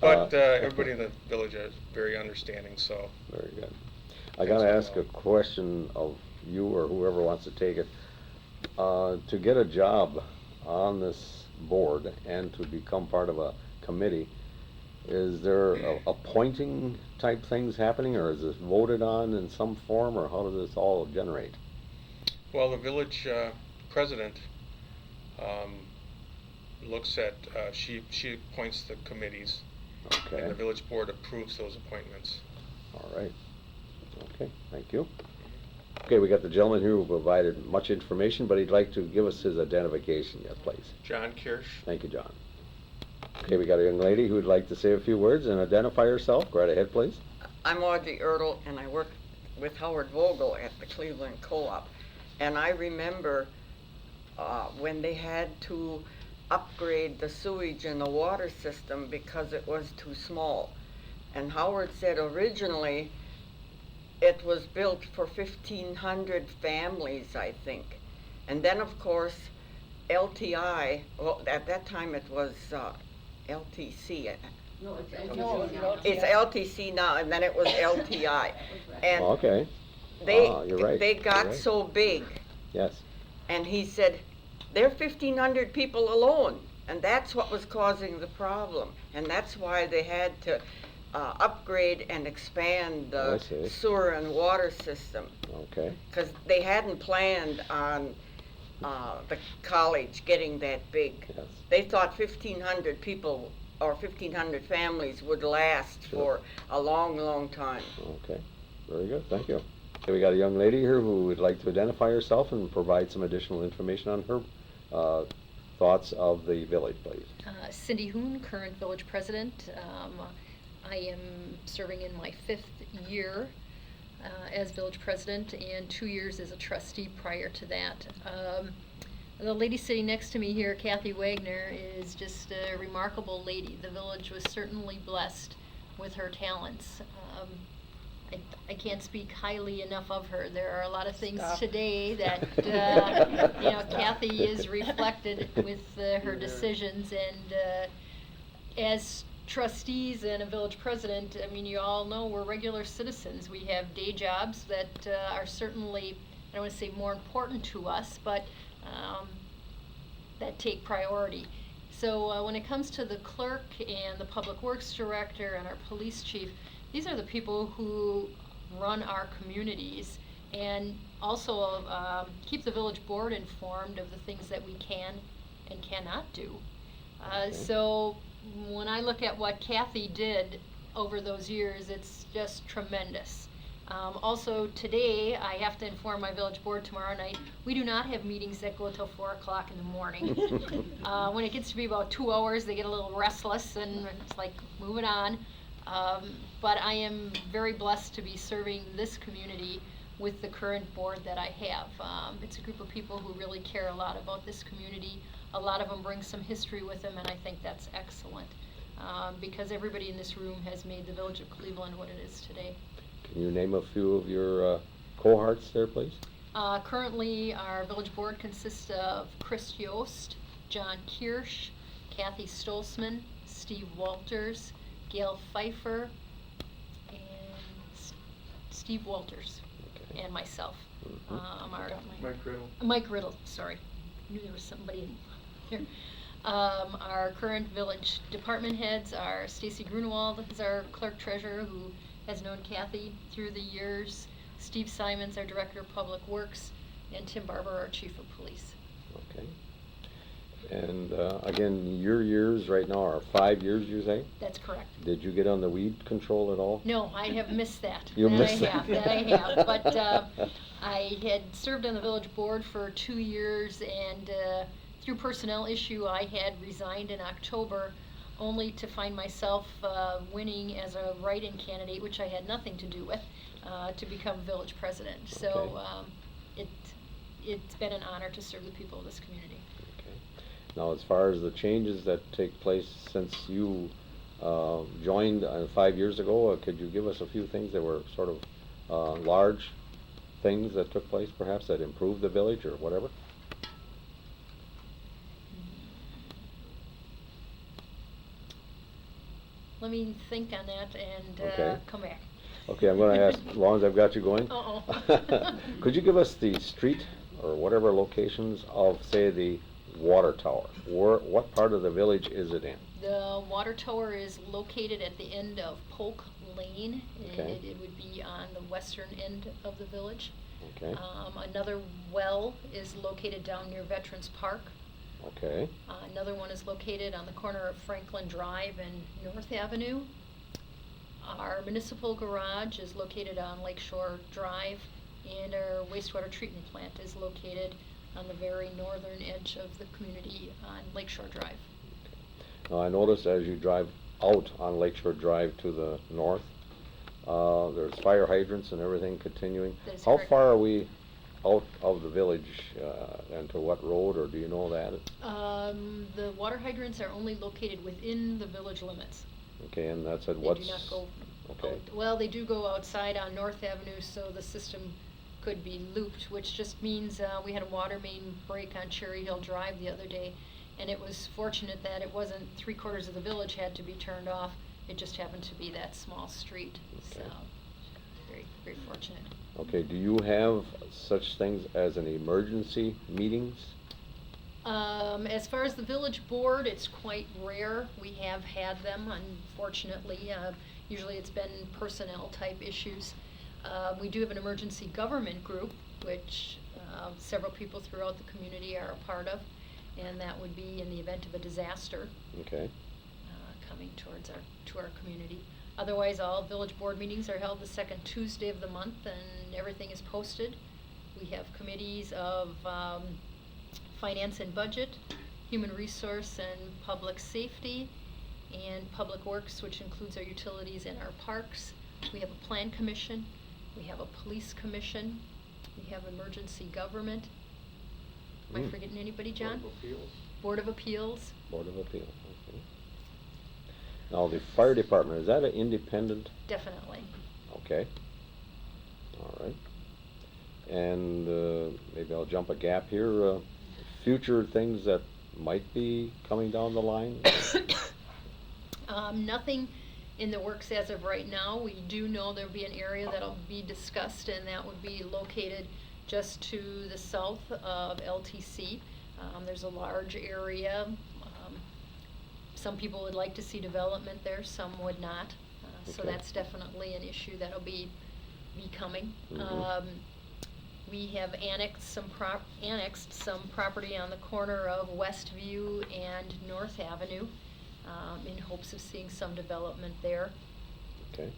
But everybody in the village is very understanding, so. Very good. I gotta ask a question of you or whoever wants to take it. To get a job on this board and to become part of a committee, is there appointing type things happening, or is this voted on in some form, or how does this all generate? Well, the village president looks at, she appoints the committees, Okay. and the village board approves those appointments. All right. Okay, thank you. Okay, we got the gentleman here who provided much information, but he'd like to give us his identification yet, please. John Kirsch. Thank you, John. Okay, we got a young lady who would like to say a few words and identify herself. Go right ahead, please. I'm Audrey Ertl, and I work with Howard Vogel at the Cleveland Co-op. And I remember when they had to upgrade the sewage and the water system because it was too small. And Howard said originally it was built for 1,500 families, I think. And then, of course, LTI, well, at that time it was LTC. No, it's LTC. It's LTC now, and then it was LTI. And Okay. You're right. They You're got right. so big. Yes. And he said, they're 1,500 people alone, and that's what was causing the problem. And that's why they had to upgrade and expand I the see. sewer and water system. Okay. Because they hadn't planned on the college getting that big. Yes. They thought 1,500 people or 1,500 families would last Sure. for a long, long time. Okay. Very good. Thank you. Okay, we got a young lady here who would like to identify herself and provide some additional information on her thoughts of the village, please. Cindy Hoon, current village president. I am serving in my 5th year as village president and 2 years as a trustee prior to that. The lady sitting next to me here, Kathy Wagner, is just a remarkable lady. The village was certainly blessed with her talents. I can't speak highly enough of her. There are a lot of things today that, Kathy is reflected with her decisions, and as trustees and a village president, I mean, you all know we're regular citizens. We have day jobs that are certainly, I don't want to say more important to us, but that take priority. So when it comes to the clerk and the public works director and our police chief, these are the people who run our communities and also keep the village board informed of the things that we can and cannot do. So when I look at what Kathy did over those years, it's just tremendous. Also today, I have to inform my village board tomorrow night, we do not have meetings that go till 4 o'clock in the morning. When it gets to be about 2 hours, they get a little restless and it's like, move it on. But I am very blessed to be serving this community with the current board that I have. It's a group of people who really care a lot about this community. A lot of them bring some history with them, and I think that's excellent because everybody in this room has made the village of Cleveland what it is today. Can you name a few of your cohorts there, please? Currently, our village board consists of Chris Yost, John Kirsch, Kathy Stolzman, Steve Walters, Gail Pfeiffer, and Steve Walters, and myself. Mike Riddle, sorry. I knew there was somebody in here. Our current village department heads are Stacy Grunewald, is our clerk treasurer, who has known Kathy through the years. Steve Simons, our director of public works, and Tim Barber, our chief of police. Okay. And again, your years right now are 5 years, you say? That's correct. Did you get on the weed control at all? No, I have missed that. You That missed I have, that I have. But I had served on the village board for 2 years, and through personnel issue, I had resigned in October, only to find myself winning as a write-in candidate, which I had nothing to do with, to become village president. So it's been an honor to serve the people of this community. Now, as far as the changes that take place since you joined 5 years ago, could you give us a few things that were sort of large things that took place, perhaps, that improved the village or whatever? Let me think on that and come back. Okay, I'm going to ask, as long as I've got you going. Uh-oh. Could you give us the street or whatever locations of, say, the water tower? What part of the village is it in? The water tower is located at the end of Polk Lane, and it would be on the western end of the village. Okay. Another well is located down near Veterans Park. Okay. Another one is located on the corner of Franklin Drive and North Avenue. Our municipal garage is located on Lakeshore Drive, and our wastewater treatment plant is located on the very northern edge of the community on Lakeshore Drive. Now, I noticed as you drive out on Lakeshore Drive to the north, there's fire hydrants and everything continuing. That is How correct. far are we out of the village and to what road, or do you know that? The water hydrants are only located within the village limits. Okay, and that's at They what's... do not go Okay. out. Well, they do go outside on North Avenue, so the system could be looped, which just means we had a water main break on Cherry Hill Drive the other day, and it was fortunate that it wasn't 3/4 of the village had to be turned off. It just happened to be that small street. Okay. So very, very fortunate. Okay, do you have such things as an emergency meetings? As far as the village board, it's quite rare. We have had them, unfortunately. Usually it's been personnel type issues. We do have an emergency government group, which several people throughout the community are a part of, and that would be in the event of a disaster Okay. coming towards our community. Otherwise, all village board meetings are held the second Tuesday of the month, and everything is posted. We have committees of finance and budget, human resource and public safety, and public works, which includes our utilities and our parks. We have a plan commission. We have a police commission. We have emergency government. Am I forgetting anybody, John? Board of Appeals. Board of Appeals. Board of Appeals, okay. Now, the fire department, is that an independent? Definitely. Okay. All right. And maybe I'll jump a gap here. Future things that might be coming down the line? Nothing in the works as of right now. We do know there'll be an area that'll be discussed, and that would be located just to the south of LTC. There's a large area. Some people would like to see development there, some would not. So Okay. that's definitely an issue that'll be coming. Mhm. We have annexed some property on the corner of Westview and North Avenue in hopes of seeing some development there. Okay.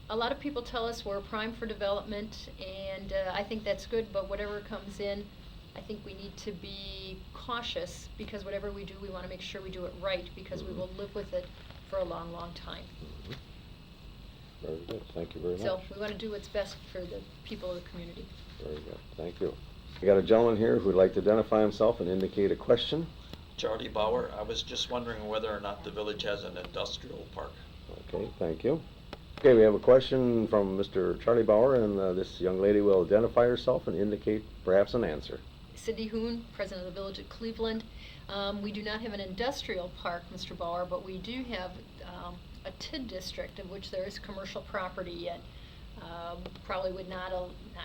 A lot of people tell us we're prime for development, and I think that's good, but whatever comes in, I think we need to be cautious, because whatever we do, we want to make sure we do it right, because we will live with it for a long, long time. Very good. Thank you very much. So we want to do what's best for the people of the community. Very good. Thank you. We got a gentleman here who'd like to identify himself and indicate a question. Charlie Bauer, I was just wondering whether or not the village has an industrial park. Okay, thank you. Okay, we have a question from Mr. Charlie Bauer, and this young lady will identify herself and indicate perhaps an answer. Cindy Hoon, president of the Village of Cleveland. We do not have an industrial park, Mr. Bauer, but we do have a TID district of which there is commercial property yet. Probably would not,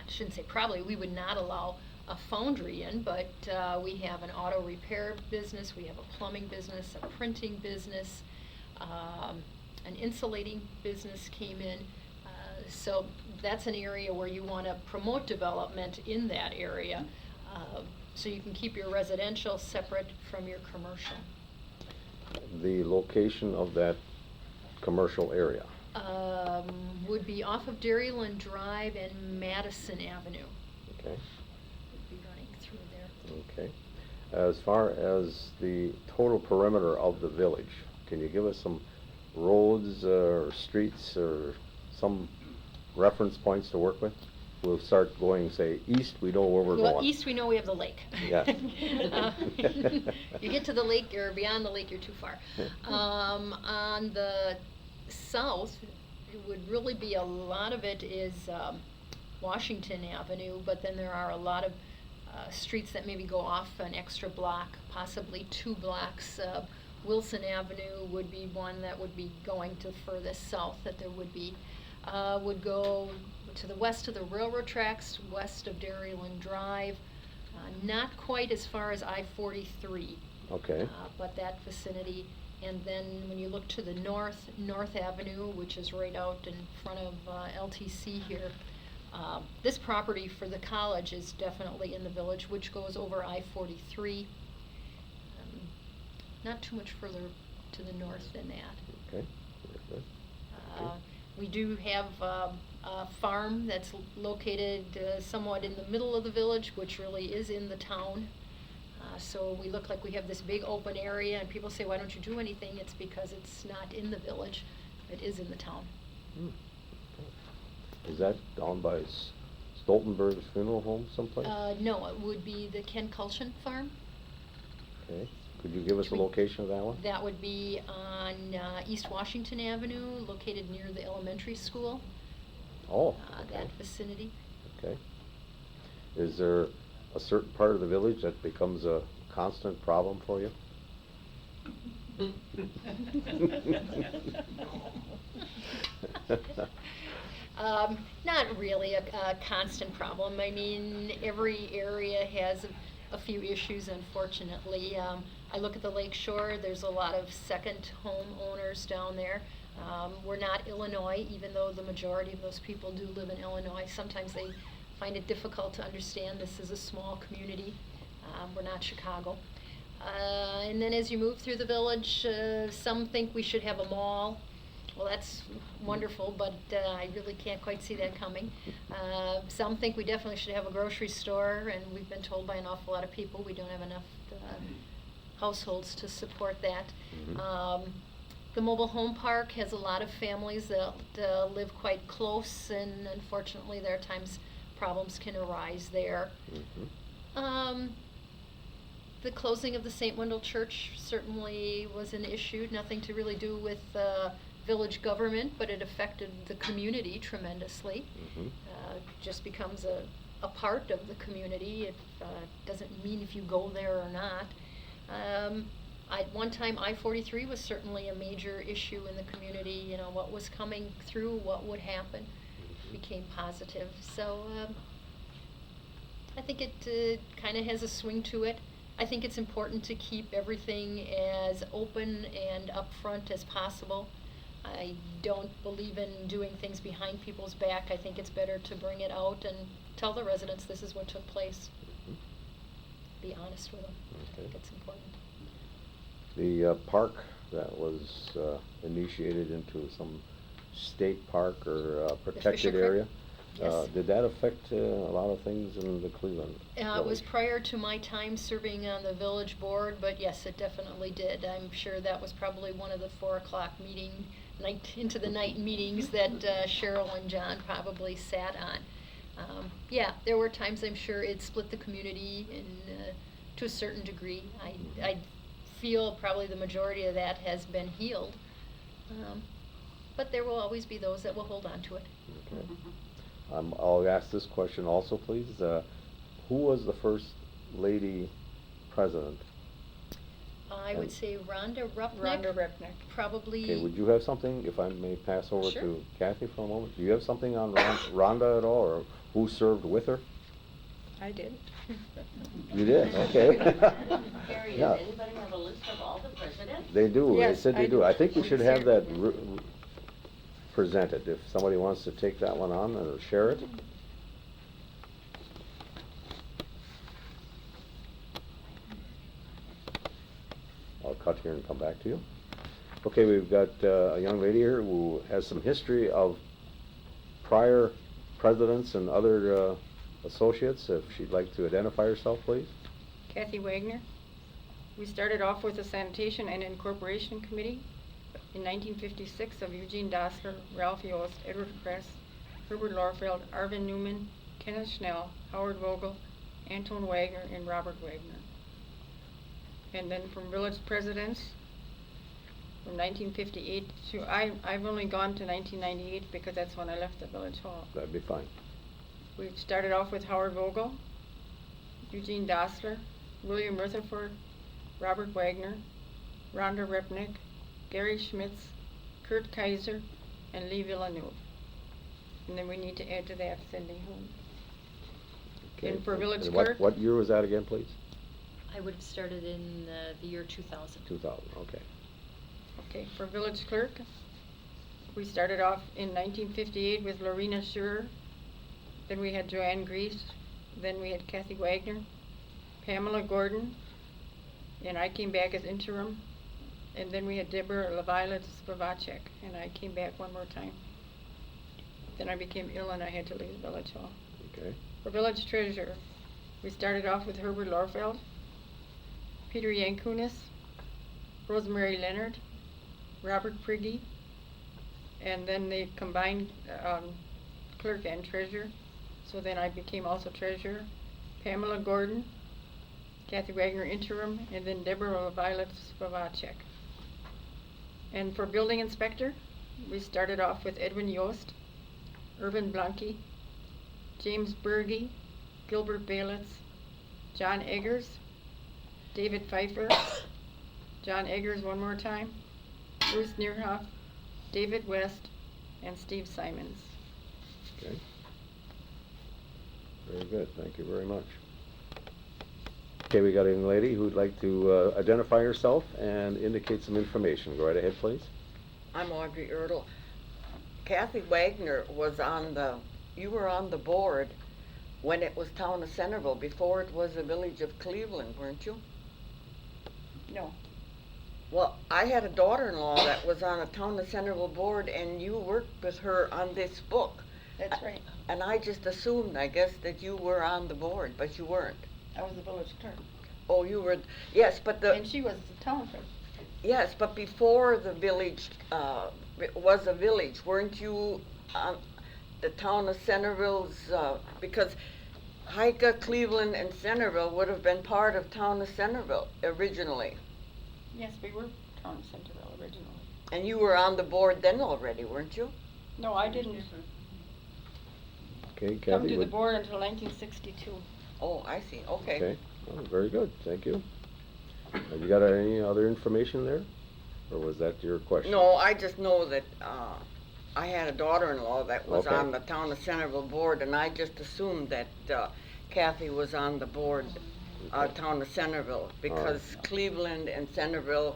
shouldn't say probably, we would not allow a foundry in, but we have an auto repair business, we have a plumbing business, a printing business, an insulating business came in. So that's an area where you want to promote development in that area, so you can keep your residential separate from your commercial. The location of that commercial area. Would be off of Dairyland Drive and Madison Avenue. Okay. Would be running through there. Okay. As far as the total perimeter of the village, can you give us some roads or streets or some reference points to work with? We'll start going, say, east, we know where we're Well, going. east we know we have the lake. Yeah. You get to the lake, or beyond the lake, you're too far. On the south, it would really be a lot of it is Washington Avenue, but then there are a lot of streets that maybe go off an extra block, possibly 2 blocks. Wilson Avenue would be one that would be going to furthest south that there would be. Would go to the west of the railroad tracks, west of Dairyland Drive, not quite as far as I-43. Okay. But that vicinity. And then when you look to the north, North Avenue, which is right out in front of LTC here, this property for the college is definitely in the village, which goes over I-43. Not too much further to the north than that. Okay. Very good. We do have a farm that's located somewhat in the middle of the village, which really is in the town. So we look like we have this big open area, and people say, why don't you do anything? It's because it's not in the village. It is in the town. Is that down by Stoltenberg's funeral home someplace? No, it would be the Ken Kulchen farm. Okay. Could you give us the location of that one? That would be on East Washington Avenue, located near the elementary school. Oh, okay. That vicinity. Okay. Is there a certain part of the village that becomes a constant problem for you? Not really a constant problem. I mean, every area has a few issues, unfortunately. I look at the lake shore, there's a lot of second home owners down there. We're not Illinois, even though the majority of those people do live in Illinois. Sometimes they find it difficult to understand this is a small community. We're not Chicago. And then as you move through the village, some think we should have a mall. Well, that's wonderful, but I really can't quite see that coming. Some think we definitely should have a grocery store, and we've been told by an awful lot of people we don't have enough households to support that. The mobile home park has a lot of families that live quite close, and unfortunately there are times problems can arise there. The closing of the St. Wendel Church certainly was an issue, nothing to really do with village government, but it affected the community tremendously. Just becomes a part of the community. It doesn't mean if you go there or not. At one time, I-43 was certainly a major issue in the community. You know, what was coming through, what would happen, became positive. So I think it kind of has a swing to it. I think it's important to keep everything as open and upfront as possible. I don't believe in doing things behind people's back. I think it's better to bring it out and tell the residents this is what took place. Be honest with them. I think it's important. The park that was initiated into some state park or protected area, Yes. did that affect a lot of things in the Cleveland It was village? prior to my time serving on the village board, but yes, it definitely did. I'm sure that was probably one of the 4 o'clock into the night meetings that Cheryl and John probably sat on. Yeah, there were times I'm sure it split the community to a certain degree. I feel probably the majority of that has been healed. But there will always be those that will hold on to it. Okay. I'll ask this question also, please. Who was the first lady president? I would say Rhonda Rupnick. Rhonda Rupnick. Probably. Okay, would you have something, if I may pass over Sure. to Kathy for a moment? Do you have something on Rhonda at all, or who served with her? I did. You did, okay. Harry, Yeah. does anybody have a list of all the presidents? They do, they Yes, said they I do. do. I think we We should have shared that presented, if somebody wants to take that one on or share it. I'll cut here and come back to you. Okay, we've got a young lady here who has some history of prior presidents and other associates. If she'd like to identify herself, please. Kathy Wagner. We started off with the Sanitation and Incorporation Committee in 1956 of Eugene Moiser, Ralph Yost, Edward Kress, Herbert Lorfeld, Arvin Newman, Kenneth Schnell, Howard Vogel, Anton Wagner, and Robert Wagner. And then from village presidents, from 1958 to, I've only gone to 1998 because that's when I left the village hall. That'd be fine. We started off with Howard Vogel, Eugene Moiser, William Rutherford, Robert Wagner, Rhonda Rupnick, Gary Schmitz, Kurt Kaiser, and Lee Villeneuve. And then we need to add to that Cindy Holmes. Okay. And for village And clerk? What year was that again, please? I would have started in the year 2000. 2000, okay. Okay, for village clerk, we started off in 1958 with Lorena Schurer. Then we had Joanne Grease. Then we had Kathy Wagner, Pamela Gordon, and I came back as interim. And then we had Deborah LaViolet Spavacek, and I came back one more time. Then I became ill and I had to leave village hall. Okay. For village treasurer, we started off with Herbert Lorfeld, Peter Yankunis, Rosemary Leonard, Robert Prigge, and then they combined clerk and treasurer. So then I became also treasurer. Pamela Gordon, Kathy Wagner interim, and then Deborah Violet Spavacek. And for building inspector, we started off with Edwin Yost, Irvin Blanke, James Berge, Gilbert Baylitz, John Eggers, David Pfeiffer, John Eggers one more time, Bruce Neerhoff, David West, and Steve Simons. Okay. Very good, thank you very much. Okay, we got a young lady who'd like to identify herself and indicate some information. Go right ahead, please. I'm Audrey Ertl. Kathy Wagner was you were on the board when it was Town of Centerville, before it was the Village of Cleveland, weren't you? No. Well, I had a daughter-in-law that was on a Town of Centerville board, and you worked with her on this book. That's right. And I just assumed, I guess, that you were on the board, but you weren't. I was the village clerk. Oh, you were, yes, but And she was the town clerk. yes, but before the village, was a village, weren't you on the Town of Centerville's, because Hika, Cleveland, and Centerville would have been part of Town of Centerville originally. Yes, we were town of Centerville originally. And you were on the board then already, weren't you? No, I didn't Okay, Kathy. come to the board until 1962. Oh, I see, okay. Okay, well, very good, thank you. Have you got any other information there? Or was that your question? No, I just know that, I had a daughter-in-law that was Okay. on the Town of Centerville board, and I just assumed that, Kathy was on the board, Town of Centerville, because Cleveland and Centerville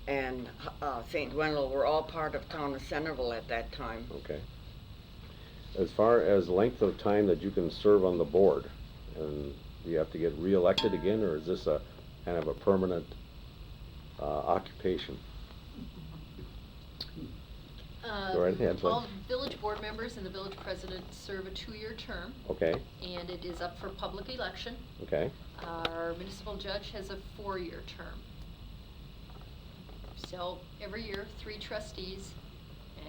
and, St. Wendel were all part of Town of Centerville at that time. Okay. As far as length of time that you can serve on the board, and do you have to get re-elected again, or is this a kind of a permanent occupation? Go right ahead, please. All village board members and the village president serve a 2-year term, Okay, and it is up for public election. okay, Our municipal judge has a 4-year term. So every year, 3 trustees,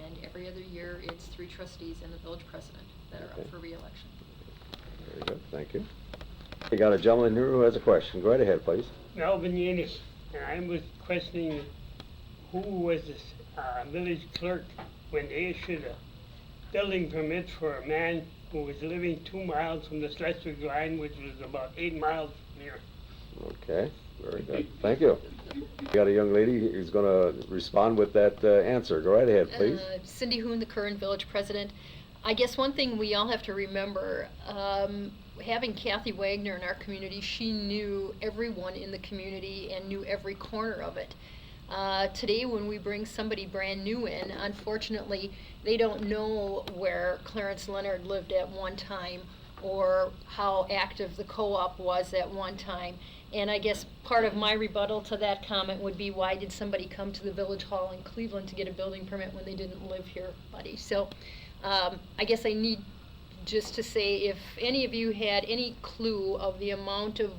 and every other year, it's 3 trustees and the village president that are Okay. up for re-election. very good, thank you. We got a gentleman here who has a question. Go right ahead, please. Melvin Yanis, and I was questioning who was the village clerk when they issued a building permit for a man who was living 2 miles from the Schleswig line, which was about 8 miles from here. Okay, very good, thank you. We got a young lady who's gonna respond with that answer. Go right ahead, please. Cindy Hoon, the current village president. I guess one thing we all have to remember, having Kathy Wagner in our community, she knew everyone in the community and knew every corner of it. Today, when we bring somebody brand new in, unfortunately, they don't know where Clarence Leonard lived at one time or how active the co-op was at one time. And I guess part of my rebuttal to that comment would be, why did somebody come to the village hall in Cleveland to get a building permit when they didn't live here, buddy? So I guess I need just to say, if any of you had any clue of the amount of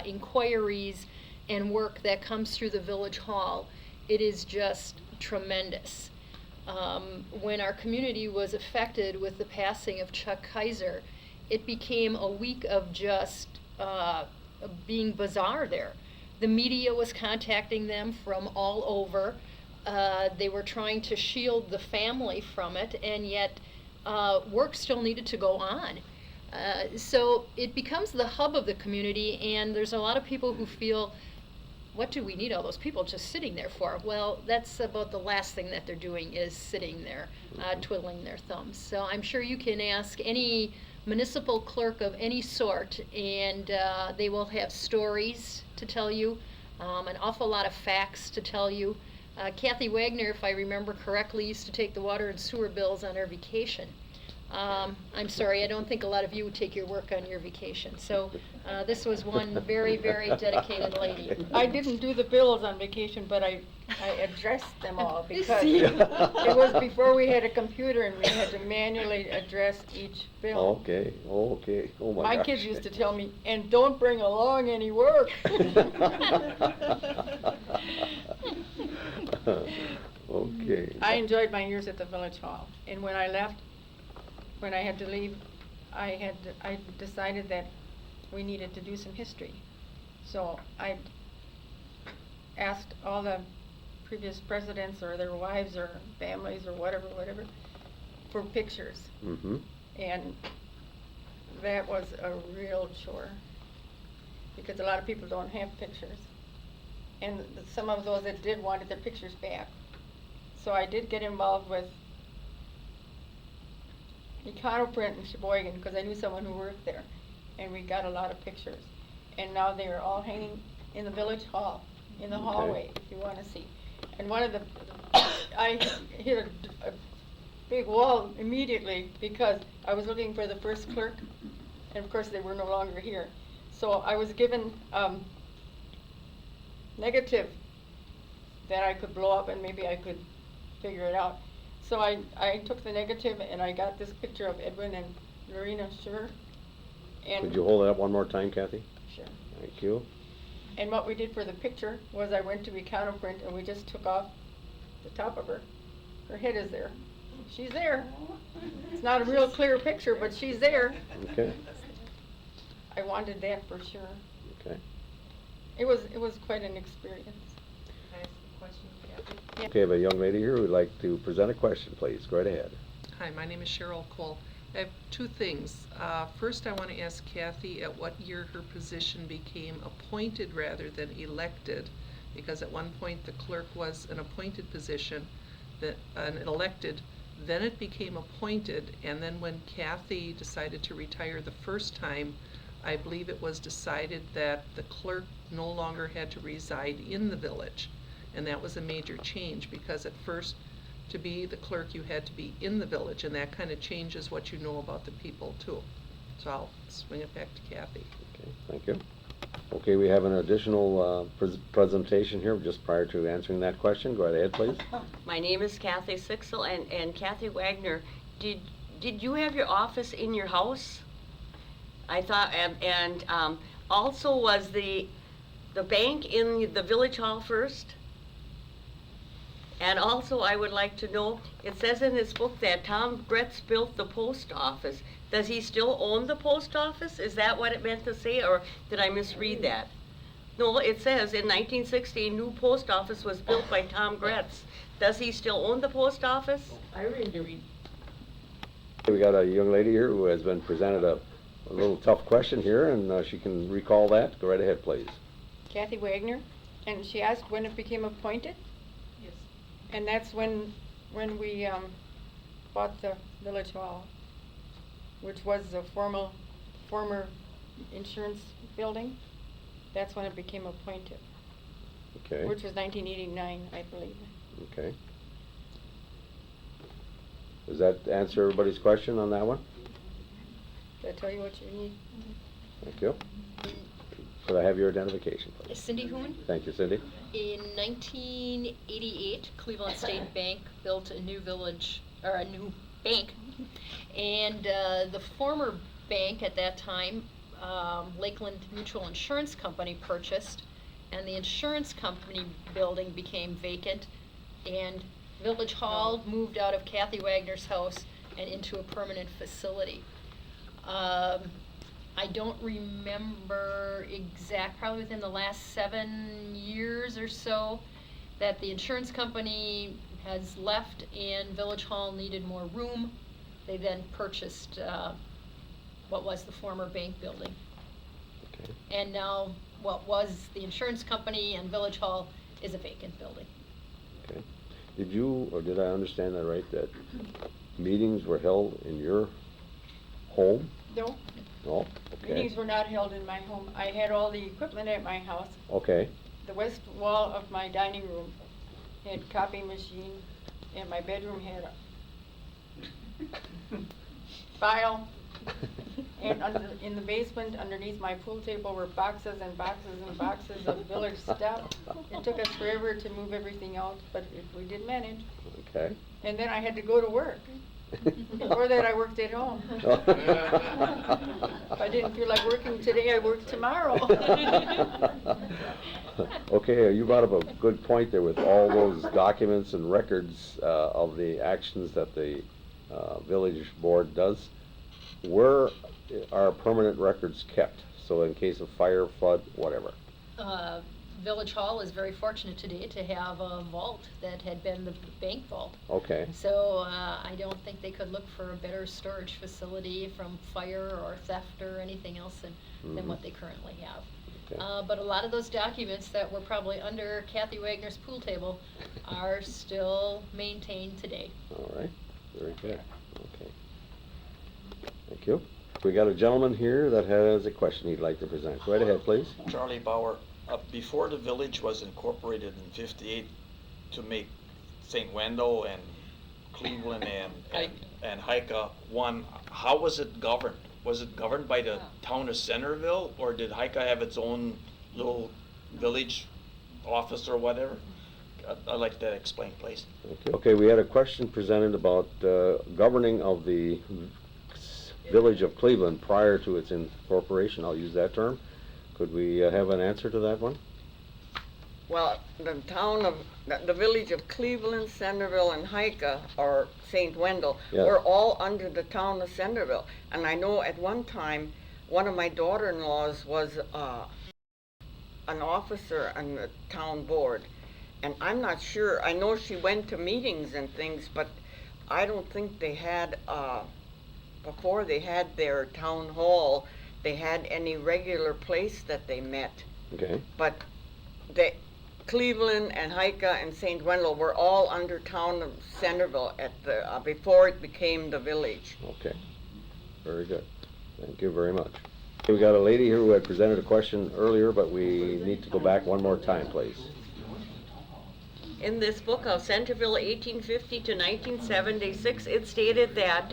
inquiries and work that comes through the village hall, it is just tremendous. When our community was affected with the passing of Chuck Kaiser, it became a week of just being bizarre there. The media was contacting them from all over. They were trying to shield the family from it, and yet work still needed to go on. So it becomes the hub of the community, and there's a lot of people who feel, what do we need all those people just sitting there for? Well, that's about the last thing that they're doing, is sitting there, twiddling their thumbs. So I'm sure you can ask any municipal clerk of any sort, and they will have stories to tell you, an awful lot of facts to tell you. Kathy Wagner, if I remember correctly, used to take the water and sewer bills on her vacation. I'm sorry, I don't think a lot of you would take your work on your vacation. So this was one very, very dedicated lady. I didn't do the bills on vacation, but I addressed them all because it was before we had a computer and we had to manually address each bill. Okay, okay, oh my My gosh. kids used to tell me, and don't bring along any work. Okay. I enjoyed my years at the village hall, and when I left, when I had to leave, I decided that we needed to do some history. So I asked all the previous presidents or their wives or families or whatever, for pictures. Mm-hmm. And that was a real chore, because a lot of people don't have pictures. And some of those that did wanted their pictures back. So I did get involved with Econoprint in Sheboygan, because I knew someone who worked there, and we got a lot of pictures. And now they are all hanging in the village hall, in the hallway, if you want to see. And one of the, I hit a big wall immediately because I was looking for the first clerk, and of course they were no longer here. So I was given negative that I could blow up and maybe I could figure it out. So I took the negative and I got this picture of Edwin and Lorena Scher. And Could you hold it up one more time, Kathy? Sure. Thank you. And what we did for the picture was I went to Econoprint and we just took off the top of her. Her head is there. She's there. It's not a real clear picture, but she's there. Okay. I wanted that for sure. Okay. It was quite an experience. Can I ask a question, Kathy? Yeah. Okay, I have a young lady here who would like to present a question, please. Go right ahead. Hi, my name is Cheryl Cole. I have two things. First, I want to ask Kathy at what year her position became appointed rather than elected, because at one point the clerk was an appointed position, an elected, then it became appointed, and then when Kathy decided to retire the first time, I believe it was decided that the clerk no longer had to reside in the village. And that was a major change, because at first, to be the clerk, you had to be in the village, and that kind of changes what you know about the people too. So I'll swing it back to Kathy. Okay, thank you. Okay, we have an additional presentation here just prior to answering that question. Go right ahead, please. My name is Kathy Sixel, and Kathy Wagner, did you have your office in your house? I thought, and also was the bank in the village hall first? And also I would like to know, it says in his book that Tom Gretz built the post office. Does he still own the post office? Is that what it meant to say, or did I misread that? No, it says in 1960 a new post office was built by Tom Gretz. Does he still own the post office? I read. We got a young lady here who has been presented a little tough question here, and she can recall that. Go right ahead, please. Kathy Wagner, and she asked when it became appointed. Yes. And that's when we bought the village hall, which was the former insurance building. That's when it became appointed. Okay. Which was 1989, I believe. Okay. Does that answer everybody's question on that one? Did I tell you what you need? Thank you. Could I have your identification, please? Cindy Hoon. Thank you, Cindy. In 1988, Cleveland State Bank built a new village, or a new bank, and the former bank at that time, Lakeland Mutual Insurance Company purchased, and the insurance company building became vacant, and Village Hall moved out of Kathy Wagner's house and into a permanent facility. I don't remember probably within the last 7 years or so, that the insurance company has left and Village Hall needed more room. They then purchased what was the former bank building. Okay. And now what was the insurance company and Village Hall is a vacant building. Okay. Did you, or did I understand that right, that meetings were held in your home? No. No? Okay. Meetings were not held in my home. I had all the equipment at my house. Okay. The west wall of my dining room had copy machine, and my bedroom had a file. And in the basement, underneath my pool table, were boxes and boxes and boxes of village stuff. It took us forever to move everything out, but we did manage. Okay. And then I had to go to work. Before that, I worked at home. If I didn't feel like working today, I worked tomorrow. Okay, you brought up a good point there with all those documents and records of the actions that the village board does. Where are permanent records kept? So in case of fire, flood, whatever. Village Hall is very fortunate today to have a vault that had been the bank vault. Okay. So I don't think they could look for a better storage facility from fire or theft or anything else than what they currently have. Okay. But a lot of those documents that were probably under Kathy Wagner's pool table are still maintained today. All right. Very good. Okay. Thank you. We got a gentleman here that has a question he'd like to present. Go right ahead, please. Charlie Bauer, before the village was incorporated in '58 to make St. Wendel and Cleveland and Hika one, how was it governed? Was it governed by the town of Centerville, or did Hika have its own little village office or whatever? I'd like that explained, please. Okay, we had a question presented about governing of the village of Cleveland prior to its incorporation. I'll use that term. Could we have an answer to that one? Well, the village of Cleveland, Centerville, and Hika, or St. Wendel, Yeah. were all under the town of Centerville. And I know at one time, one of my daughter-in-laws was an officer on the town board. And I'm not sure, I know she went to meetings and things, but I don't think they had, before they had their town hall, they had any regular place that they met. Okay. But Cleveland and Hika and St. Wendel were all under town of Centerville at the, before it became the village. Okay. Very good. Thank you very much. Okay, we got a lady here who had presented a question earlier, but we need to go back one more time, please. In this book of Centerville 1850 to 1976, it stated that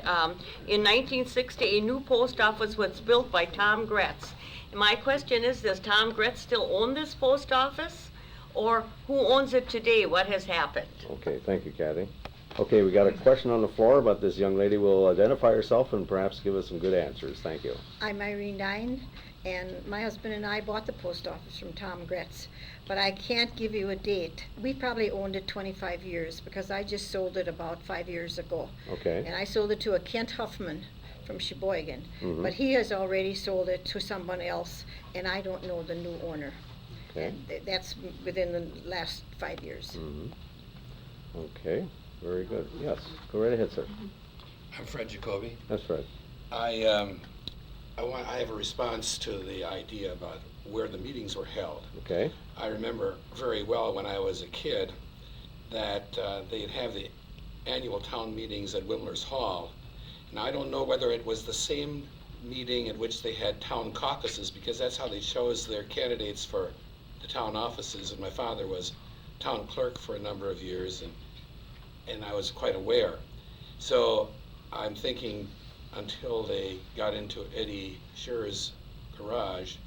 in 1960 a new post office was built by Tom Gretz. My question is, does Tom Gretz still own this post office? Or who owns it today? What has happened? Okay, thank you, Kathy. Okay, we got a question on the floor, but this young lady will identify herself and perhaps give us some good answers. Thank you. I'm Irene Dine, and my husband and I bought the post office from Tom Gretz, but I can't give you a date. We probably owned it 25 years because I just sold it about 5 years ago. Okay. And I sold it to a Kent Huffman from Sheboygan, Mhm. but he has already sold it to someone else, and I don't know the new owner. Okay. And that's within the last 5 years. Mhm. Okay, very good. Yes, go right ahead, sir. I'm Fred Jacoby. That's right. I have a response to the idea about where the meetings were held. Okay. I remember very well when I was a kid that they'd have the annual town meetings at Whittler's Hall. And I don't know whether it was the same meeting at which they had town caucuses, because that's how they chose their candidates for the town offices. And my father was town clerk for a number of years, and I was quite aware. So I'm thinking until they got into Eddie Scher's garage,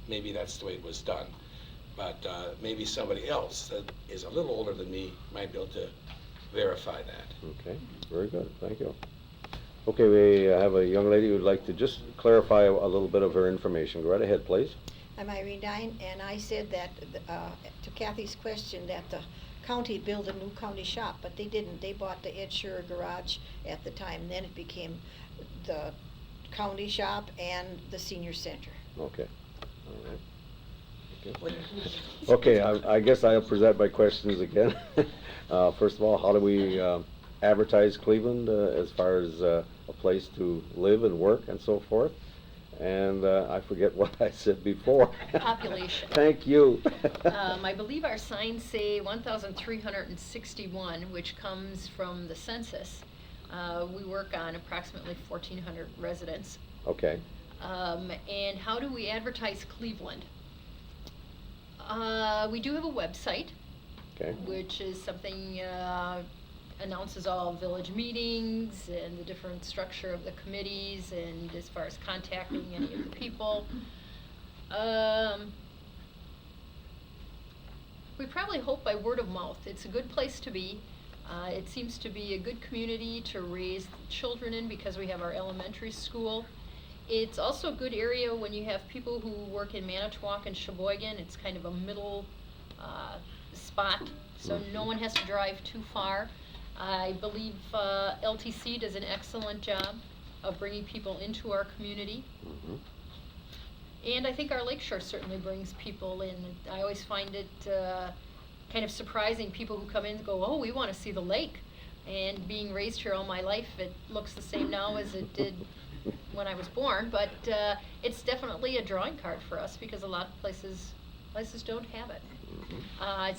maybe that's the way it was done. But maybe somebody else that is a little older than me might be able to verify that. Okay, very good. Thank you. Okay, we have a young lady who'd like to just clarify a little bit of her information. Go right ahead, please. I'm Irene Dine, and I said that, to Kathy's question, that the county built a new county shop, but they didn't. They bought the Ed Scherer garage at the time. Then it became the county shop and the senior center. Okay, all right. Okay, I guess I'll present my questions again. First of all, how do we advertise Cleveland as far as a place to live and work and so forth? And I forget what I said before. Population. Thank you. I believe our signs say 1,361, which comes from the census. We work on approximately 1,400 residents. Okay. And how do we advertise Cleveland? We do have a website, Okay. which is something announces all village meetings and the different structure of the committees, and as far as contacting any of the people. We probably hope by word of mouth. It's a good place to be. It seems to be a good community to raise children in because we have our elementary school. It's also a good area when you have people who work in Manitowoc and Sheboygan. It's kind of a middle spot, so no one has to drive too far. I believe LTC does an excellent job of bringing people into our community. Mm-hmm. And I think our lakeshore certainly brings people in. I always find it kind of surprising, people who come in and go, oh, we want to see the lake. And being raised here all my life, it looks the same now as it did when I was born, but it's definitely a drawing card for us because a lot of places don't have it.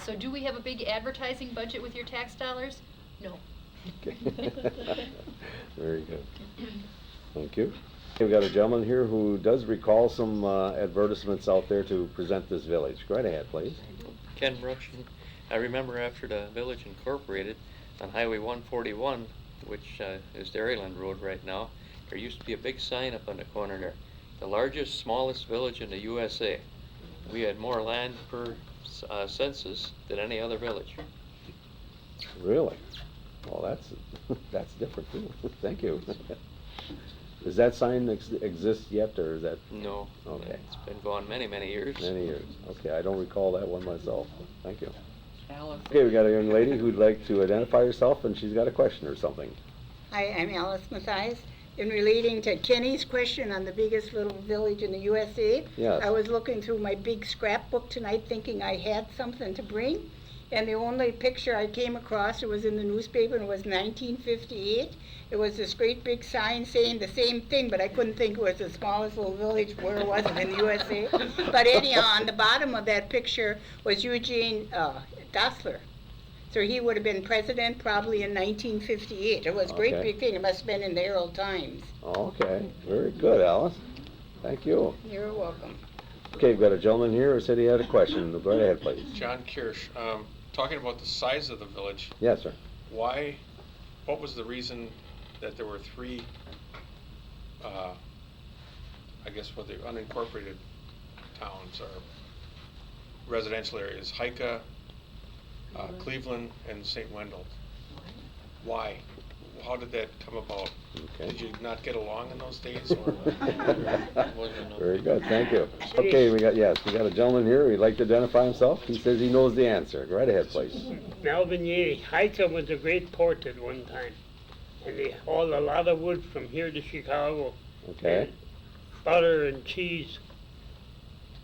So do we have a big advertising budget with your tax dollars? No. Okay. Very good. Thank you. We've got a gentleman here who does recall some advertisements out there to present this village. Go right ahead, please. Ken Brookson. I remember after the village incorporated on Highway 141, which is Dairyland Road right now, there used to be a big sign up on the corner there. The largest, smallest village in the USA. We had more land per census than any other village. Really? Well, that's different too. Thank you. Does that sign exist yet, or is that? No. Okay. It's been gone many, many years. Many years. Okay, I don't recall that one myself. Thank you. Alice. Okay, we got a young lady who'd like to identify herself, and she's got a question or something. Hi, I'm Alice Mathias. In relating to Kenny's question on the biggest little village in the USA, Yes. I was looking through my big scrapbook tonight thinking I had something to bring, and the only picture I came across, it was in the newspaper, and it was 1958. It was this great big sign saying the same thing, but I couldn't think it was the smallest little village, where was it in the USA? But anyhow, on the bottom of that picture was Eugene Moiser. So he would have been president probably in 1958. It was a great Okay. big thing. It must have been in the Herald Times. Okay, very good, Alice. Thank you. You're welcome. Okay, we've got a gentleman here who said he had a question. Go right ahead, please. John Kirsch, talking about the size of the village, Yes, sir. what was the reason that there were three, I guess what the unincorporated towns or residential areas, Hika, Cleveland, and St. Wendell? Why? How did that come about? Okay. Did you not get along in those days? Or Very good, thank you. Okay, we got a gentleman here. He'd like to identify himself. He says he knows the answer. Go right ahead, please. Melvin Yee. Hika was a great port at one time, and they hauled a lot of wood from here to Chicago. Okay. And butter and cheese.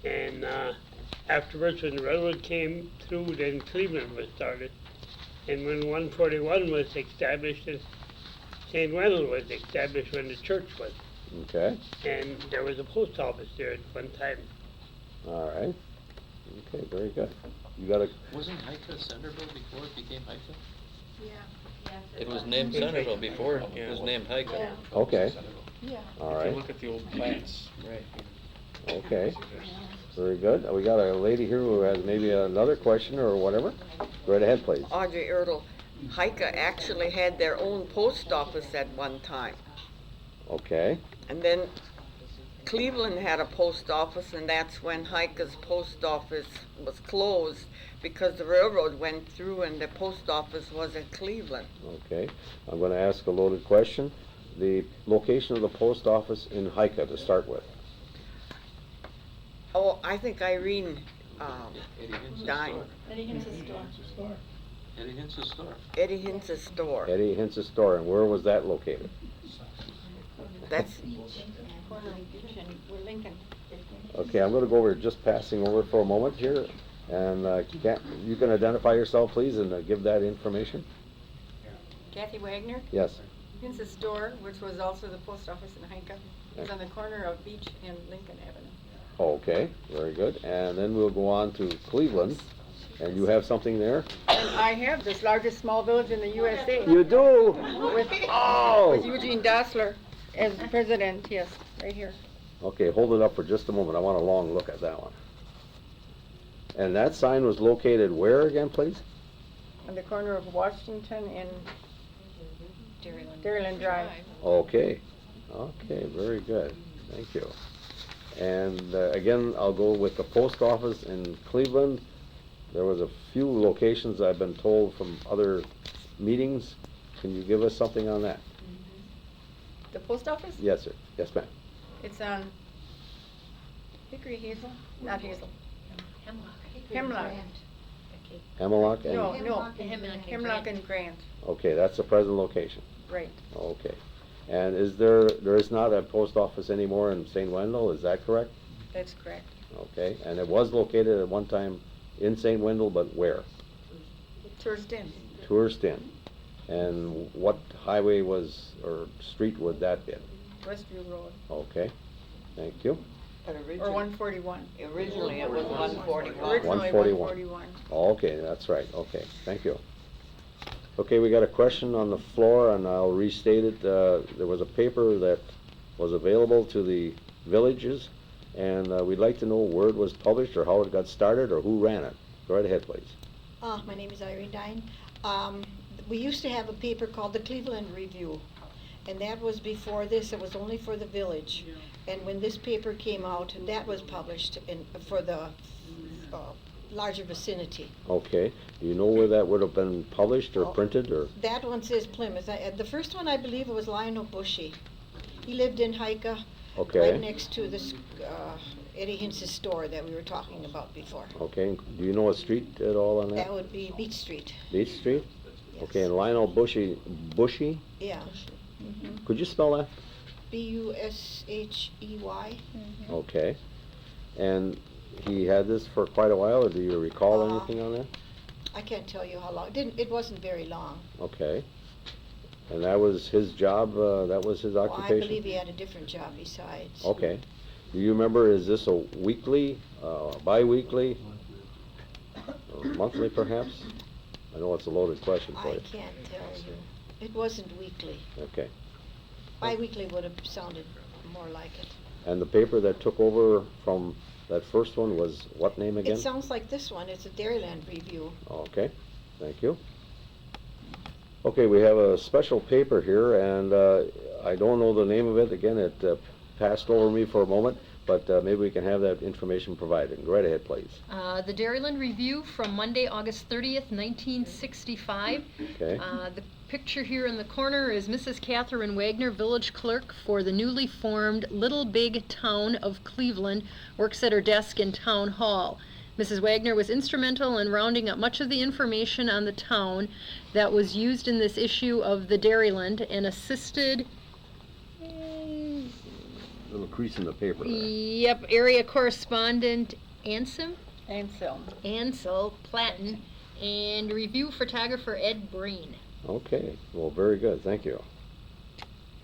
And afterwards, when the railroad came through, then Cleveland was started. And when 141 was established, and St. Wendell was established when the church was. Okay. And there was a post office there at one time. All right. Okay, very good. You got a. Wasn't Hika Centerville before it became Hika? Yeah. It was named Centerville before it was named Hika. Okay. Yeah. All If right. you look at the old plans. Right. Okay. Very good. We got a lady here who has maybe another question or whatever. Go right ahead, please. Audrey Ertl, Hika actually had their own post office at one time. Okay. And then Cleveland had a post office, and that's when Hika's post office was closed because the railroad went through and the post office was at Cleveland. Okay. I'm going to ask a loaded question. The location of the post office in Hika to start with. Oh, I think Irene died. Eddie Hintz's store. Eddie Hintz's store. Eddie Hintz's store. Eddie Hintz's store. And where was that located? That's Corner of Beach and Lincoln. Okay, I'm going to go over, just passing over for a moment here. And you can identify yourself, please, and give that information. Kathy Wagner. Yes. Vince's store, which was also the post office in Hika, is on the corner of Beach and Lincoln Avenue. Okay, very good. And then we'll go on to Cleveland. And you have something there? And I have this largest small village in the USA. You do? With, with Eugene Moiser as president, yes, right here. Okay, hold it up for just a moment. I want a long look at that one. And that sign was located where again, please? On the corner of Washington and Dairyland Drive. Okay. Okay, very good. Thank you. And again, I'll go with the post office in Cleveland. There was a few locations I've been told from other meetings. Can you give us something on that? The post office? Yes, sir. Yes, ma'am. It's on Hickory Hazel, not Hazel. Hemlock. Hemlock and? No, Hemlock and Grant. Okay, that's the present location. Right. Okay. And there is not a post office anymore in St. Wendell, is that correct? That's correct. Okay, and it was located at one time in St. Wendell, but where? Thurston. Tourston. And what highway was, or street would that be? Westview Road. Okay, thank you. Or 141. Originally it was 141. Originally 141. Okay, that's right, okay, thank you. Okay, we got a question on the floor, and I'll restate it. There was a paper that was available to the villages, and we'd like to know where it was published or how it got started or who ran it. Go right ahead, please. My name is Irene Dine. We used to have a paper called the Cleveland Review, and that was before this. It was only for the village. And when this paper came out, that was published for the larger vicinity. Okay. Do you know where that would have been published or printed or? That one says Plymouth. The first one, I believe, it was Lionel Bushy. He lived in Hika, Okay. right next to this Eddie Hintz's store that we were talking about before. Okay. Do you know a street at all on that? That would be Beach Street. Beach Street? Okay, and Lionel Bushy? Yeah. Could you spell that? Bushey. Okay. And he had this for quite a while, or do you recall anything on that? I can't tell you how long. It wasn't very long. Okay. And that was his job, that was his occupation? I believe he had a different job besides. Okay. Do you remember, is this a weekly, bi-weekly, or monthly perhaps? I know it's a loaded question for I you. can't tell you. It wasn't weekly. Okay. Bi-weekly would have sounded more like it. And the paper that took over from that first one was what name again? It sounds like this one. It's a Dairyland Review. Okay, thank you. Okay, we have a special paper here, and I don't know the name of it. Again, it passed over me for a moment, but maybe we can have that information provided. Go right ahead, please. The Dairyland Review from Monday, August 30th, 1965. Okay. The picture here in the corner is Mrs. Catherine Wagner, village clerk for the newly formed Little Big Town of Cleveland, works at her desk in Town Hall. Mrs. Wagner was instrumental in rounding up much of the information on the town that was used in this issue of the Dairyland and assisted Little crease in the paper there. Yep, area correspondent Ansel Platten and review photographer Ed Breen. Okay, well, very good, thank you.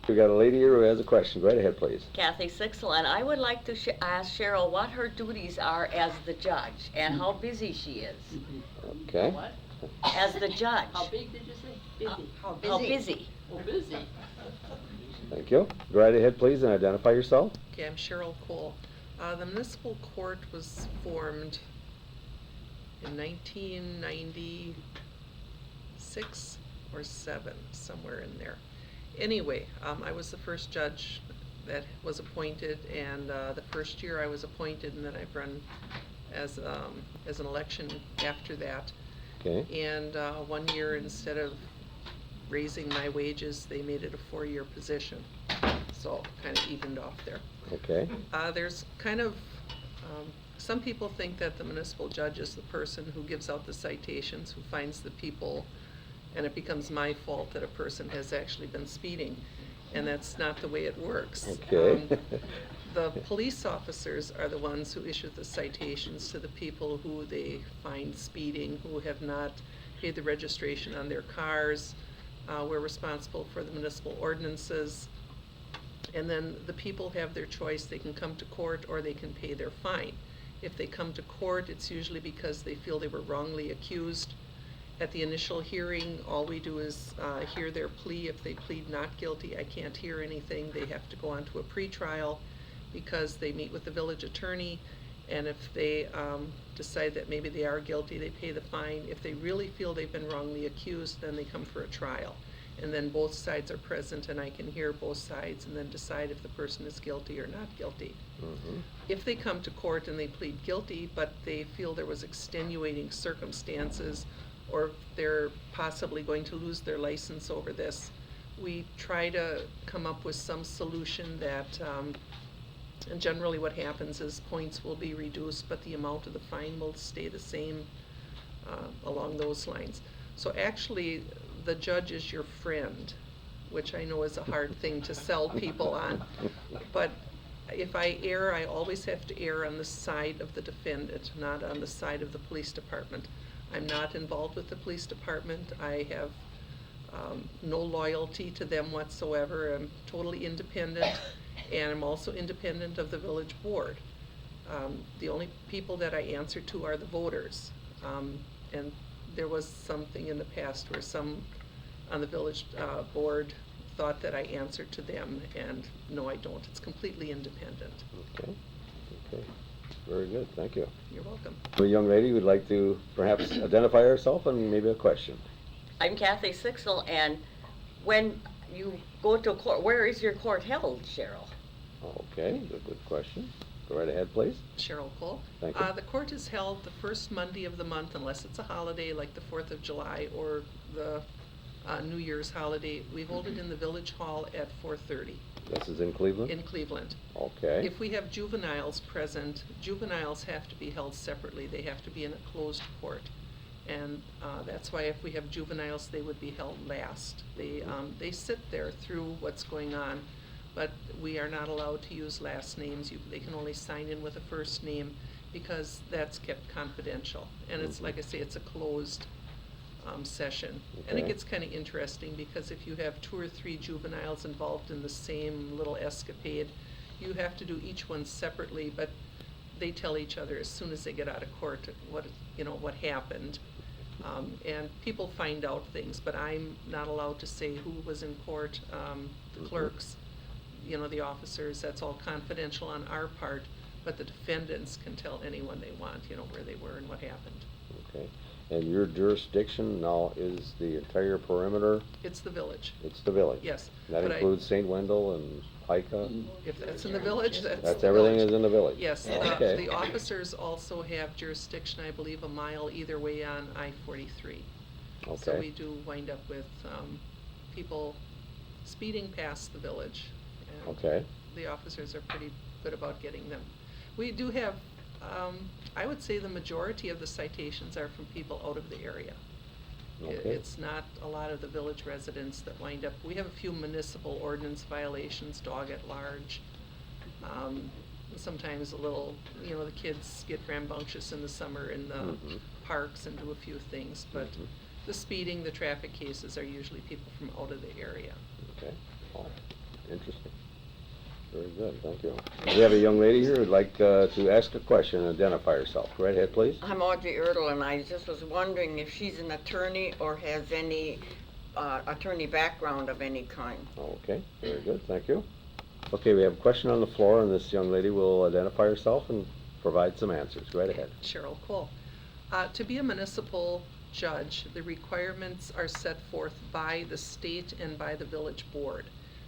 We got a lady here who has a question. Go right ahead, please. Kathy Sixel, and I would like to ask Cheryl what her duties are as the judge and how busy she is. Okay. What? As the judge. How big did you say? Busy. How busy? Oh, busy. Thank you. Go right ahead, please, and identify yourself. Okay, I'm Cheryl Cole. The municipal court was formed in 1996 or 7, somewhere in there. Anyway, I was the first judge that was appointed, and the first year I was appointed, and then I've run as an election after that. Okay. And 1 year, instead of raising my wages, they made it a 4-year position. So kind of evened off there. Okay. There's kind of, some people think that the municipal judge is the person who gives out the citations, who finds the people, and it becomes my fault that a person has actually been speeding. And that's not the way it works. Okay. The police officers are the ones who issue the citations to the people who they find speeding, who have not paid the registration on their cars. We're responsible for the municipal ordinances. And then the people have their choice. They can come to court or they can pay their fine. If they come to court, it's usually because they feel they were wrongly accused. At the initial hearing, all we do is hear their plea. If they plead not guilty, I can't hear anything. They have to go on to a pretrial because they meet with the village attorney, and if they decide that maybe they are guilty, they pay the fine. If they really feel they've been wrongly accused, then they come for a trial. And then both sides are present, and I can hear both sides and then decide if the person is guilty or not guilty. Mm-hmm. If they come to court and they plead guilty, but they feel there was extenuating circumstances, or they're possibly going to lose their license over this, we try to come up with some solution that, and generally what happens is points will be reduced, but the amount of the fine will stay the same along those lines. So actually, the judge is your friend, which I know is a hard thing to sell people on. But if I err, I always have to err on the side of the defendant, not on the side of the police department. I'm not involved with the police department. I have no loyalty to them whatsoever. I'm totally independent, and I'm also independent of the village board. The only people that I answer to are the voters. And there was something in the past where some on the village board thought that I answered to them, and no, I don't. It's completely independent. Okay, okay, very good, thank you. You're welcome. The young lady would like to perhaps identify herself and maybe a question. I'm Kathy Sixel, and when you go to court, where is your court held, Cheryl? Okay, good question. Go right ahead, please. Cheryl Cole. Thank you. The court is held the first Monday of the month, unless it's a holiday like the 4th of July or the New Year's holiday. We hold it in the Village Hall at 4:30. This is in Cleveland? In Cleveland. Okay. If we have juveniles present, juveniles have to be held separately. They have to be in a closed court. And that's why if we have juveniles, they would be held last. They sit there through what's going on, but we are not allowed to use last names. They can only sign in with a first name because that's kept confidential. And it's, like I say, it's a closed session. And it Okay. gets kind of interesting because if you have 2 or 3 juveniles involved in the same little escapade, you have to do each one separately, but they tell each other as soon as they get out of court what happened. And people find out things, but I'm not allowed to say who was in court. The clerks, the officers, that's all confidential on our part, but the defendants can tell anyone they want, where they were and what happened. Okay. And your jurisdiction now is the entire perimeter? It's the village. It's the village? Yes. That but includes St. Wendell and Hika? If that's in the village, that's That's the everything village. is in the village? Yes. Okay. The officers also have jurisdiction, I believe, a mile either way on I-43. So Okay. we do wind up with people speeding past the village. And Okay. the officers are pretty good about getting them. We do have, I would say the majority of the citations are from people out of the area. Okay. It's not a lot of the village residents that wind up. We have a few municipal ordinance violations, dog at large. Sometimes a little, the kids get rambunctious in the summer in the parks and do a few things, but the speeding, the traffic cases are usually people from out of the area. Okay. Oh, interesting. Very good, thank you. We have a young lady here who'd like to ask a question and identify herself. Go right ahead, please. I'm Audrey Ertl, and I just was wondering if she's an attorney or has any attorney background of any kind. Okay, very good, thank you. Okay, we have a question on the floor, and this young lady will identify herself and provide some answers. Go right ahead. Cheryl Cole. To be a municipal judge, the requirements are set forth by the state and by the village board.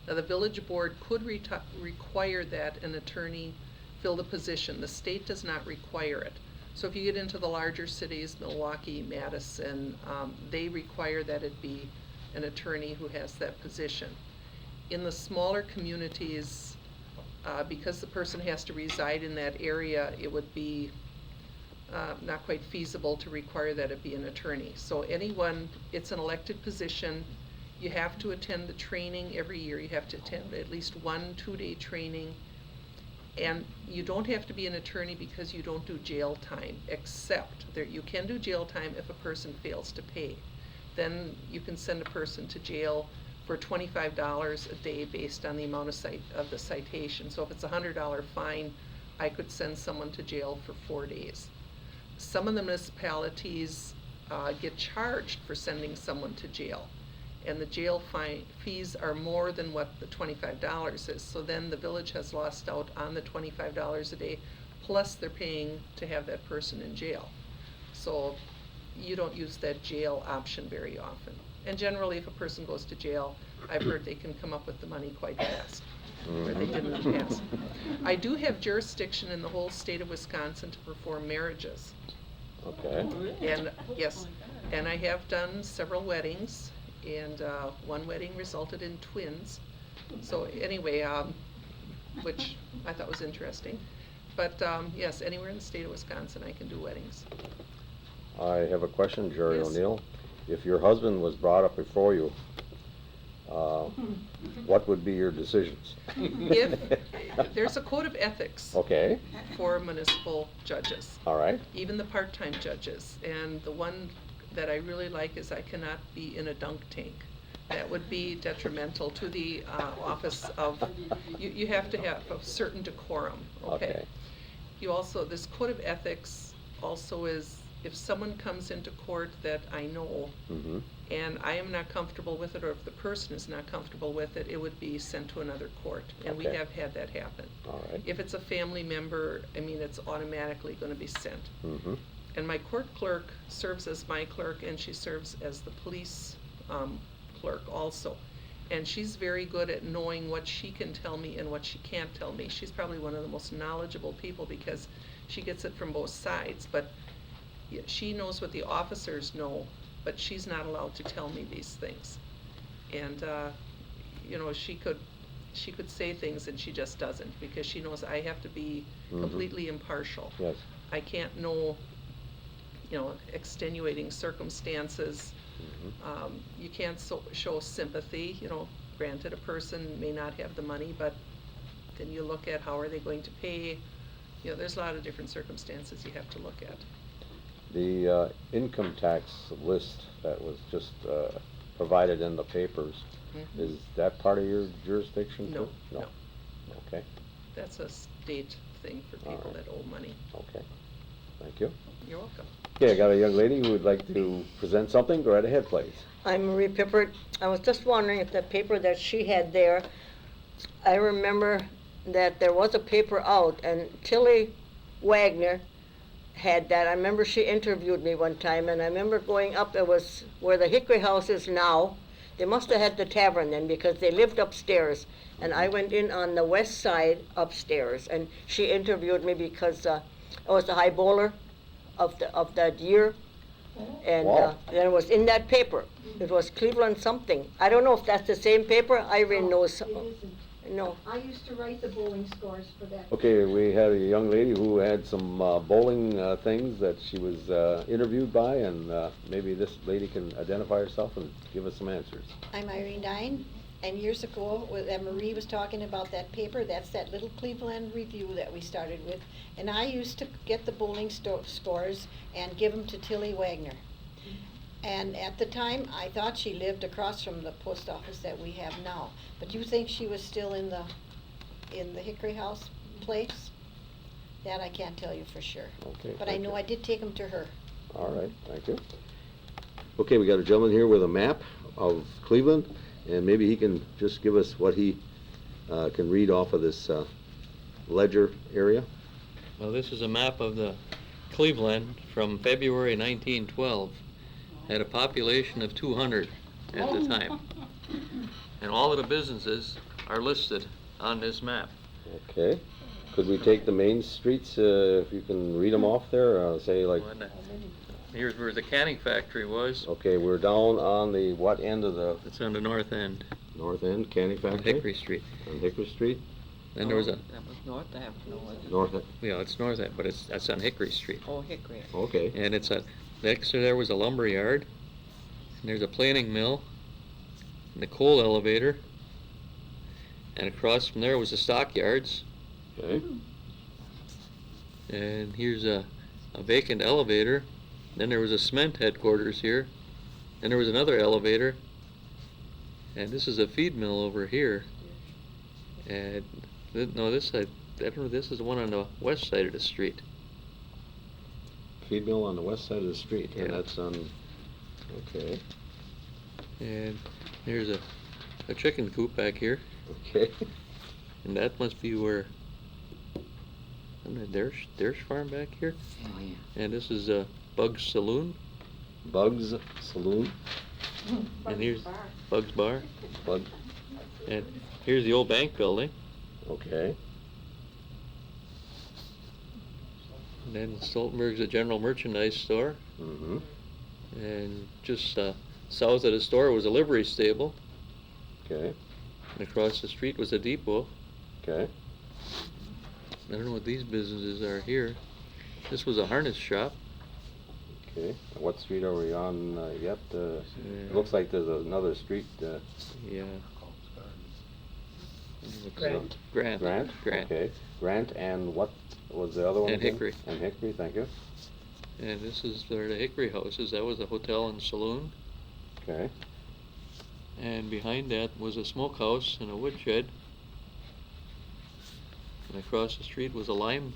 Now, the village board could require that an attorney fill the position. The state does not require it. So if you get into the larger cities, Milwaukee, Madison, they require that it be an attorney who has that position. In the smaller communities, because the person has to reside in that area, it would be not quite feasible to require that it be an attorney. So it's an elected position. You have to attend the training every year. You have to attend at least 1 2-day training. And you don't have to be an attorney because you don't do jail time, except you can do jail time if a person fails to pay. Then you can send a person to jail for $25 a day based on the amount of the citation. So if it's a $100 fine, I could send someone to jail for 4 days. Some of the municipalities get charged for sending someone to jail, and the jail fees are more than what the $25 is. So then the village has lost out on the $25 a day, plus they're paying to have that person in jail. So you don't use that jail option very often. And generally, if a person goes to jail, I've heard they can come up with the money quite fast, where they didn't in the past. I do have jurisdiction in the whole state of Wisconsin to perform marriages. Okay. And yes, and I have done several weddings, and one wedding resulted in twins. So anyway, which I thought was interesting. But yes, anywhere in the state of Wisconsin I can do weddings. I have a question, Jerry Yes. O'Neill. If your husband was brought up before you, what would be your decisions? If there's a code of ethics Okay. for municipal judges, All right. even the part-time judges, and the one that I really like is I cannot be in a dunk tank. That would be detrimental to the office of, you have to have a certain decorum, okay? Okay. You also, this code of ethics also is if someone comes into court that I know Mm-hmm. and I am not comfortable with it, or if the person is not comfortable with it, it would be sent to another court, and we Okay. have had that happen. All right. If it's a family member, I mean, it's automatically gonna be sent. Mm-hmm. And my court clerk serves as my clerk, and she serves as the police clerk also. And she's very good at knowing what she can tell me and what she can't tell me. She's probably one of the most knowledgeable people because she gets it from both sides. But she knows what the officers know, but she's not allowed to tell me these things. And you know, she could say things and she just doesn't, because she knows I have to be Mhm. completely impartial. Yes. I can't know, you know, extenuating circumstances. You can't show sympathy. You know, granted, a person may not have the money, but then you look at how are they going to pay. You know, there's a lot of different circumstances you have to look at. The income tax list that was just provided in the papers, Mhm. is that part of your jurisdiction too? No. Okay, That's a state thing for All people right. that owe money. okay. Thank you. You're welcome. Okay, I got a young lady who would like to present something. Go right ahead, please. I'm Marie Pippert. I was just wondering if the paper that she had there, I remember that there was a paper out, and Tilly Wagner had that. I remember she interviewed me one time, and I remember going up, it was where the Hickory House is now. They must have had the tavern then, because they lived upstairs, and I went in on the west side upstairs, and she interviewed me because I was the high bowler of that year. And Wow. then it was in that paper. It was Cleveland something. I don't know if that's the same paper. Irene knows. No. I used to write the bowling scores for that. Okay, we had a young lady who had some bowling things that she was interviewed by, and maybe this lady can identify herself and give us some answers. I'm Irene Dine, and years ago, Marie was talking about that paper, that's that little Cleveland Review that we started with, and I used to get the bowling scores and give them to Tilly Wagner. And at the time, I thought she lived across from the post office that we have now. But you think she was still in the Hickory House place? That I can't tell you for sure. Okay. But I know I did take them to her. All right, thank you. Okay, we got a gentleman here with a map of Cleveland, and maybe he can just give us what he can read off of this ledger area. Well, this is a map of the Cleveland from February 1912. Had a population of 200 at the time. And all of the businesses are listed on this map. Okay. Could we take the main streets, if you can read them off there, say like... Here's where the canning factory was. Okay, we're down on the, what end of the... It's on the north end. North end, canning factory? On Hickory Street. On Hickory Street? Then there was a... That was North Avenue, wasn't it? North end. Yeah, it's north end, but that's on Hickory Street. Oh, Hickory. Okay. And it's next to there was a lumber yard, and there's a planing mill, and the coal elevator, and across from there was the stockyards. Okay. And here's a vacant elevator. Then there was a cement headquarters here. Then there was another elevator. And this is a feed mill over here. And no, this side, I don't know, this is the one on the west side of the street. Feed mill on the west side of the street, and Yeah. that's on, okay. And there's a chicken coop back here. Okay. And that must be where, isn't that Dersh farm back here? Oh, yeah. And this is Bug's Saloon. Bug's Saloon. And here's Bug's Bar. Bug. And here's the old bank building. Okay. And then Stoltenberg's a general merchandise store. Mm-hmm. And just south of the store was a livery stable. Okay. And across the street was a depot. Okay. I don't know what these businesses are here. This was a harness shop. Okay. What street are we on yet? It looks like there's another street. Yeah. Grant. Grant. Grant? Grant. Okay. Grant, and what was the other one And again? Hickory. And Hickory, thank you. And this is where the Hickory House is. That was a hotel and saloon. Okay. And behind that was a smokehouse and a woodshed. And across the street was a lime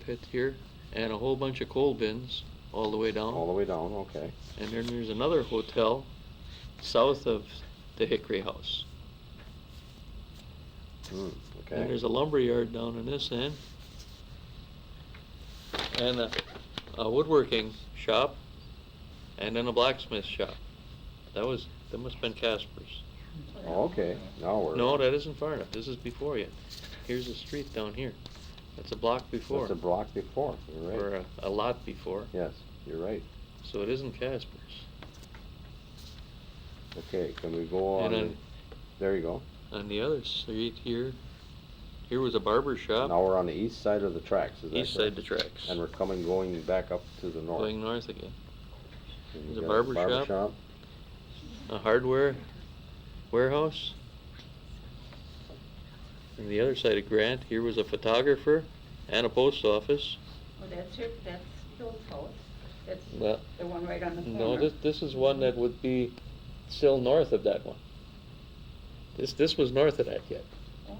pit here. and a whole bunch of coal bins all the way down. All the way down, okay. And then there's another hotel south of the Hickory House. Okay. And there's a lumber yard down in this end. And a woodworking shop, and then a blacksmith shop. That must have been Casper's. Okay, now we're. No, that isn't far enough. This is before you. Here's the street down here. That's a block before. That's a block before, you're right. Or a lot before. Yes, you're right. So it isn't Casper's. Okay, can we go on? And There you go. on the other street here was a barber shop. Now we're on the east side of the tracks, is that East correct? side of the tracks. And we're going back up to the north. Going north again. And There's you a got barber shop. A hardware warehouse. On the other side of Grant, here was a photographer and a post office. Oh, that's Phil's house. That's Well, the one right on the corner. no, this is one that would be still north of that one. This was north of that yet, Oh,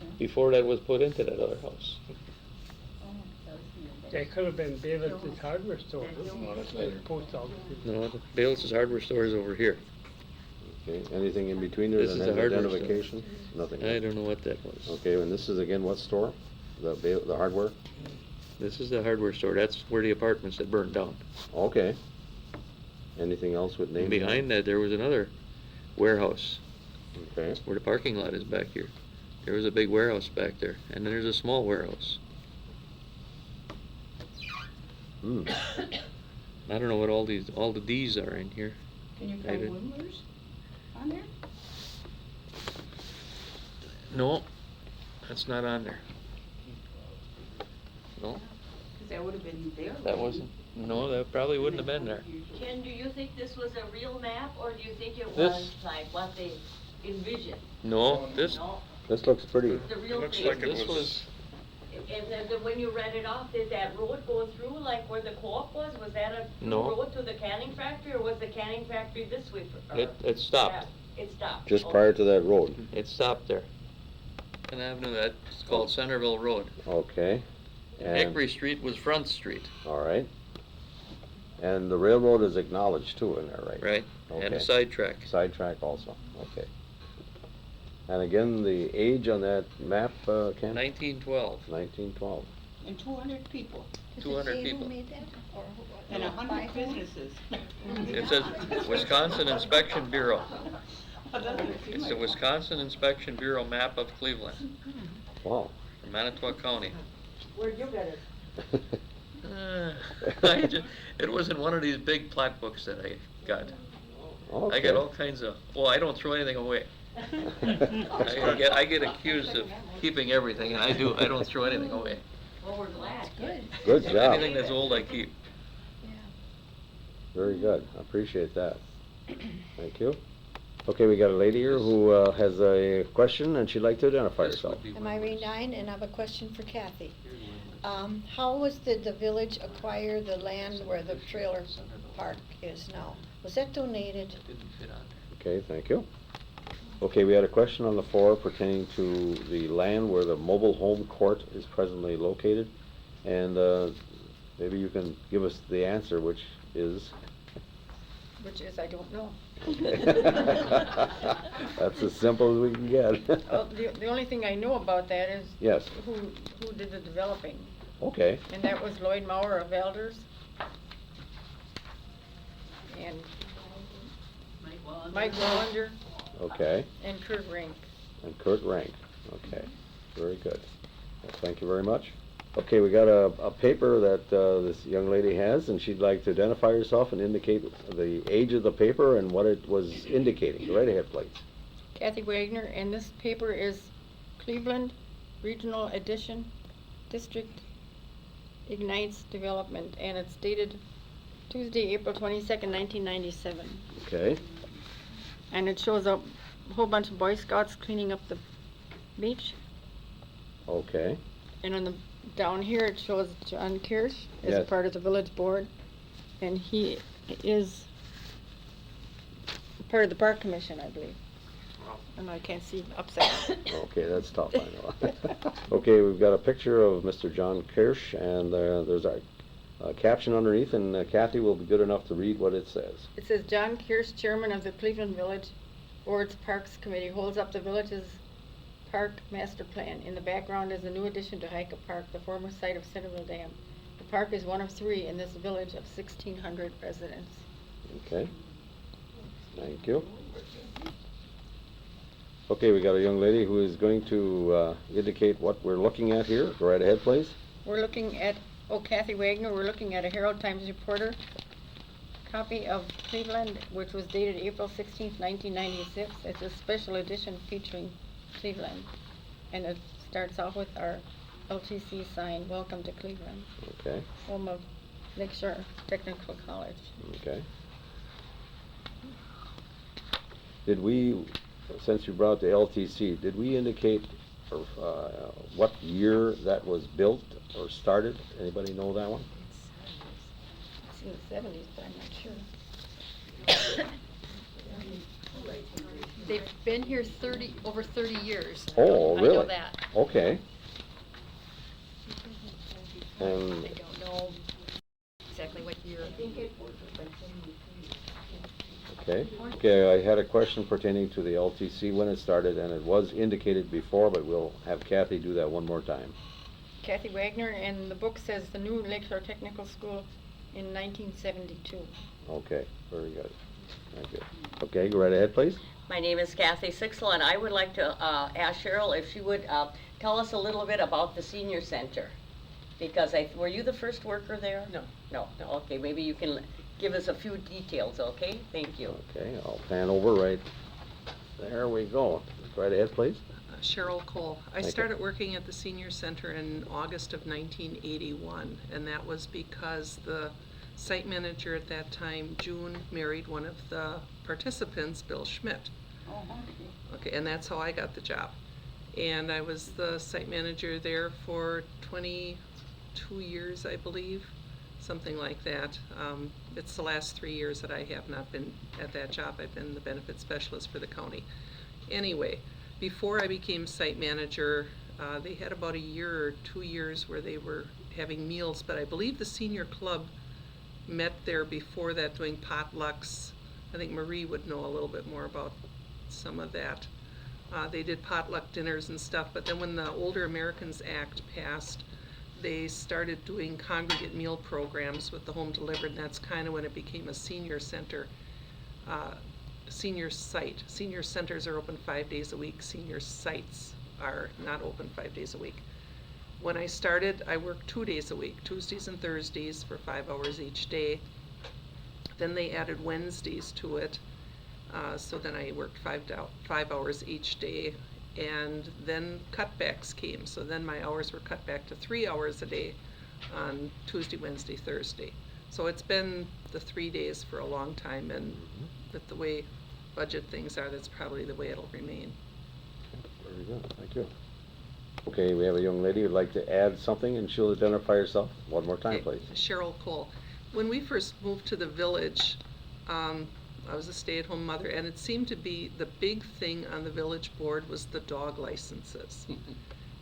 okay. before that was put into that other house. That could have been Bayless's hardware store. No, that's later. Post office. No, the Bayless's hardware store is over here. Okay, anything in between there? This is the hardware store. Identification? Nothing. I don't know what that was. Okay, and this is again what store? The hardware? This is the hardware store. That's where the apartments that burned down. Okay. Anything else with And names? behind that, there was another warehouse. Okay. Where the parking lot is back here. There was a big warehouse back there, and then there's a small warehouse. Hmm. I don't know what all the D's are in here. Can you I find did- Windlers on there? No, that's not on there. No, Because that would have been there. that wasn't. No, that probably wouldn't have been there. Ken, do you think this was a real map, or do you think it This- was like what they envisioned? No, this. No, This looks pretty. the real Looks thing. like it This was. And then when you read it off, did that road go through like where the co-op was? Was that a through No. road to the canning factory, or was the canning factory this way? It stopped. It stopped. Just Okay. prior to that road. It stopped there. An avenue that's called Centerville Road. Okay. And, Hickory Street was Front Street. all right. And the railroad is acknowledged too in there, right? Right, and a Okay. sidetrack. Sidetrack also, okay. And again, the age on that map, Ken? 1912. 1912. And 200 people. Does it 200 say who people. made that? Or who- And by 100 whom? businesses. It says Wisconsin Inspection Bureau. Well, doesn't it seem It's like the it? Wisconsin Inspection Bureau map of Cleveland, Wow. in Manitowoc County. Where'd you get it? It was in one of these big plat books that I got. I Okay. got all kinds of, well, I don't throw anything away. I get accused of keeping everything, and I do. I don't throw anything away. Well, we're glad. Good. Good job. Anything that's old, I keep. Very good. I appreciate that. Thank you. Okay, we got a lady here who has a question and she'd like to identify herself. I'm Irene Nine, and I have a question for Kathy. How did the village acquire the land where the trailer park is now? Was that donated? Okay, thank you. Okay, we had a question on the floor pertaining to the land where the mobile home court is presently located. And maybe you can give us the answer, which is? Which is, I don't know. That's as simple as we can get. Well, the only thing I know about that is Yes. who did the developing. Okay. And that was Lloyd Maurer of Elders. And Mike Wallander Okay. and Kurt Rank. And Kurt Rank. Okay. Very good. Well, thank you very much. Okay, we got a paper that this young lady has, and she'd like to identify herself and indicate the age of the paper and what it was indicating. Go right ahead, please. Kathy Wagner, and this paper is Cleveland Regional Edition, District Ignites Development, and it's dated Tuesday, April 22nd, 1997. Okay. And it shows a whole bunch of Boy Scouts cleaning up the beach. Okay. And on the down here it shows John Kirsch as a Yes. part of the village board, and he is part of the park commission, I believe. tough. And I can't see upside down. Okay, that's tough, I know. Okay, we've got a picture of Mr. John Kirsch, and there's our caption underneath, and Kathy will be good enough to read what it says. It says, John Kirsch, chairman of the Cleveland Village Board's Parks Committee, holds up the village's park master plan. In the background is a new addition to Hika Park, the former site of Centerville Dam. The park is one of 3 in this village of 1,600 residents. Okay, thank you. Okay, we got a young lady who is going to indicate what we're looking at here. Go right ahead, please. We're looking at, Kathy Wagner, we're looking at a Herald Times Reporter copy of Cleveland, which was dated April 16th, 1996. It's a special edition featuring Cleveland. And it starts off with our LTC sign, Welcome to Cleveland. Okay. Home of Lakeshore Technical College. Okay. Did we, since you brought the LTC, did we indicate what year that was built or started? Anybody know that one? It's in the 70s, but I'm not sure. They've been here over 30 years. Oh, really? I know that. Okay. I don't know exactly what year. Okay. Okay, I had a question pertaining to the LTC when it started, and it was indicated before, but we'll have Kathy do that one more time. Kathy Wagner, and the book says the new Lakeshore Technical School in 1972. Okay, very good. Thank you. Okay, go right ahead, please. My name is Kathy Sixel, and I would like to ask Cheryl if she would tell us a little bit about the senior center. Because were you the first worker there? No. No. Okay, maybe you can give us a few details, okay? Thank you. Okay, I'll pan over right. There we go. Right ahead, please. Cheryl Cole. I Thank you. started working at the senior center in August of 1981, and that was because the site manager at that time, June, married one of the participants, Bill Schmidt. Oh, Okay, and that's how I got the job. And I was the site manager there for 22 years, I believe, something like that. It's the last 3 years that I have not been at that job. I've been the benefit specialist for the county. Anyway, before I became site manager, they had about a year or 2 years where they were having meals, but I believe the senior club met there before that doing potlucks. I think Marie would know a little bit more about some of that. They did potluck dinners and stuff, but then when the Older Americans Act passed, they started doing congregate meal programs with the home delivered, and that's kind of when it became a senior center, senior site. Senior centers are open 5 days a week. Senior sites are not open 5 days a week. When I started, I worked 2 days a week, Tuesdays and Thursdays for 5 hours each day. Then they added Wednesdays to it, so then I worked 5 hours each day. And then cutbacks came, so then my hours were cut back to 3 hours a day on Tuesday, Wednesday, Thursday. So it's been the 3 days for a long time, and with the way budget things are, that's probably the way it'll remain. Very good, thank you. Okay, we have a young lady who'd like to add something, and she'll identify herself one more time, please. Cheryl Cole. When we first moved to the village, I was a stay-at-home mother, and it seemed to be the big thing on the village board was the dog licenses.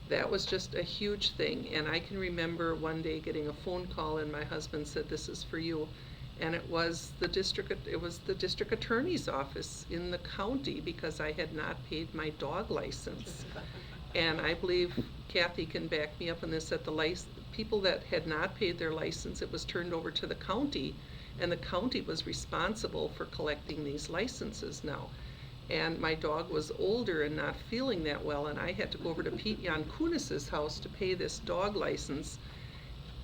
That was just a huge thing, and I can remember one day getting a phone call, and my husband said, "This is for you," and it was the district attorney's office in the county because I had not paid my dog license. And I believe Kathy can back me up on this, that the people that had not paid their license, it was turned over to the county, and the county was responsible for collecting these licenses now. And my dog was older and not feeling that well, and I had to go over to Pete Yankunis's house to pay this dog license.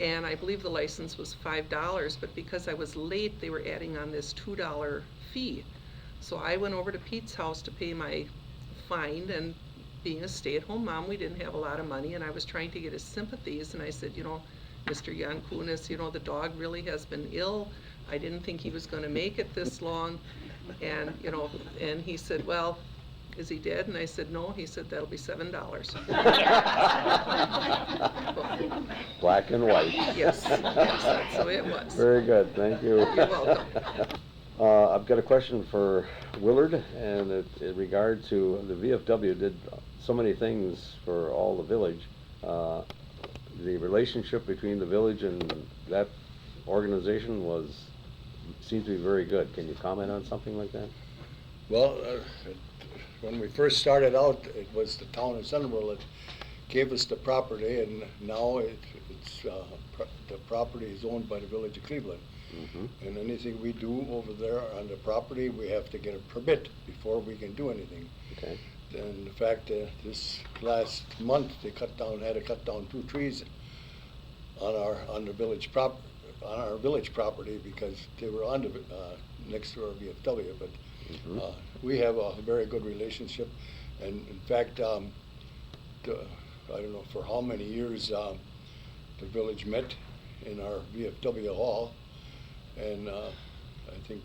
And I believe the license was $5, but because I was late, they were adding on this $2 fee. So I went over to Pete's house to pay my fine, and being a stay-at-home mom, we didn't have a lot of money, and I was trying to get his sympathies, and I said, Mr. Yankunis, the dog really has been ill. I didn't think he was going to make it this long, and and he said, "Well, is he dead?" And I said, "No." He said, "That'll be $7." Black and white. Yes, that's the way it was. Very good, thank you. You're welcome. I've got a question for Willard, and in regard to the VFW did so many things for all the village. The relationship between the village and that organization seems to be very good. Can you comment on something like that? Well, when we first started out, it was the town of Centerville that gave us the property, and now the property is owned by the village of Cleveland. Mm-hmm. And anything we do over there on the property, we have to get a permit before we can do anything. Okay. And in fact, this last month, they had to cut down 2 trees on the village property because they were on the next to our VFW. But Mm-hmm. we have a very good relationship, and in fact, I don't know for how many years the village met in our VFW hall, and I think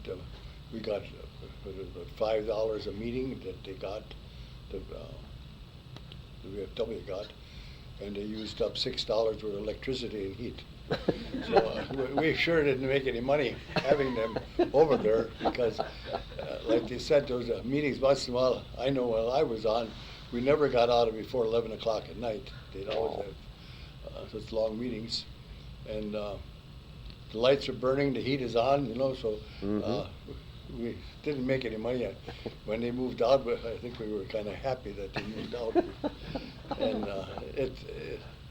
we got $5 a meeting that they got, the VFW got, and they used up $6 worth of electricity and heat. So we sure didn't make any money having them over there because, like they said, those meetings once in a while. I know while I was on, we never got out of before 11 o'clock at night. They'd always have such long meetings, and the lights are burning, the heat is on, so we didn't make any money. When they moved out, but I think we were kind of happy that they moved out. And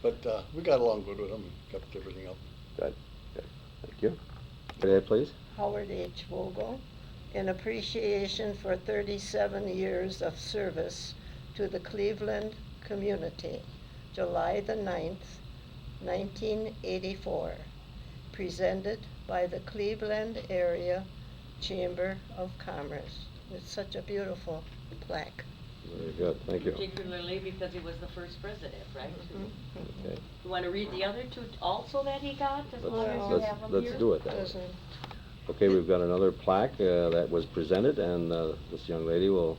but we got along good with them and kept everything up. Good. Thank you. Could I please? Howard H. Vogel, in appreciation for 37 years of service to the Cleveland community, July the 9th, 1984, presented by the Cleveland Area Chamber of Commerce. It's such a beautiful plaque. Very good, thank you. Particularly because he was the first president, right? Mm-hmm. Okay. You want to read the other two also that he got, as long as you have them here? Let's do it that way. Okay, we've got another plaque that was presented, and this young lady will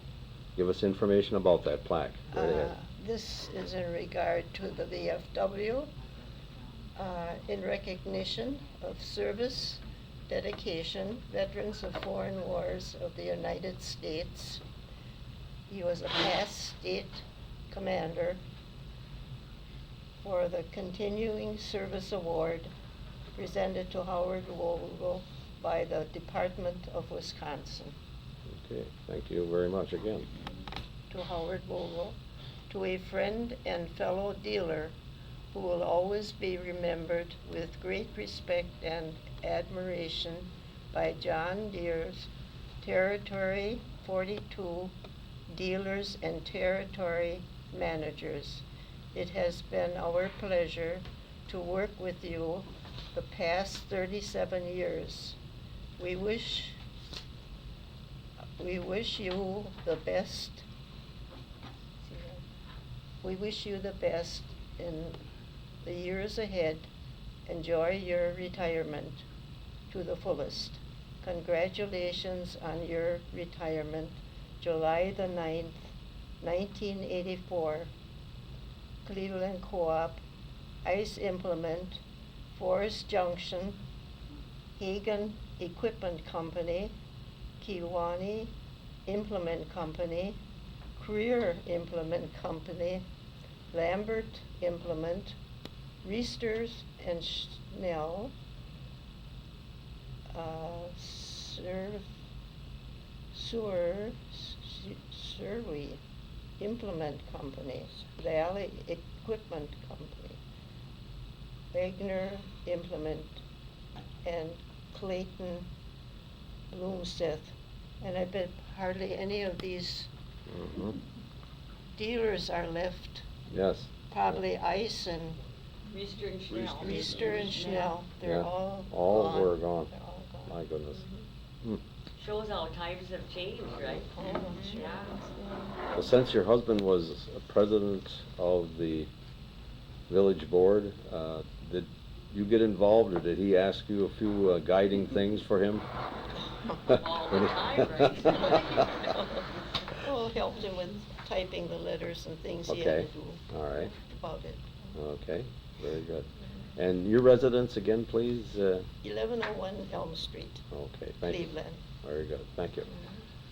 give us information about that plaque. Right ahead. This is in regard to the VFW, in recognition of service, dedication, veterans of foreign wars of the United States. He was a past state commander for the Continuing Service Award presented to Howard Vogel by the Department of Wisconsin. Okay, thank you very much again. To Howard Vogel, to a friend and fellow dealer who will always be remembered with great respect and admiration by John Deere's Territory 42 dealers and territory managers. It has been our pleasure to work with you the past 37 years. We wish you the best. We wish you the best in the years ahead. Enjoy your retirement to the fullest. Congratulations on your retirement. July the 9th, 1984, Cleveland Co-op, Ice Implement, Forest Junction, Hagen Equipment Company, Kiwani Implement Company, Career Implement Company, Lambert Implement, Reesters and Schnell, Survey Implement Company, Valley Equipment Company, Wagner Implement, and Clayton Bloomseth. And I bet hardly any of these dealers are left. Yes. Probably Ice and Reester and Schnell. Reester and Schnell. They're Yeah. all All were gone. gone. They're all gone. My goodness. Shows how times have changed, right? Yeah. Well, since your husband was president of the village board, did you get involved, or did he ask you a few guiding things for him? All the time, right? Well, helped him with typing the letters and things he had Okay, to do all right. about it. Okay, very good. And your residence again, please? 1101 Elm Street, Okay, thank you. Cleveland. Very good, thank you.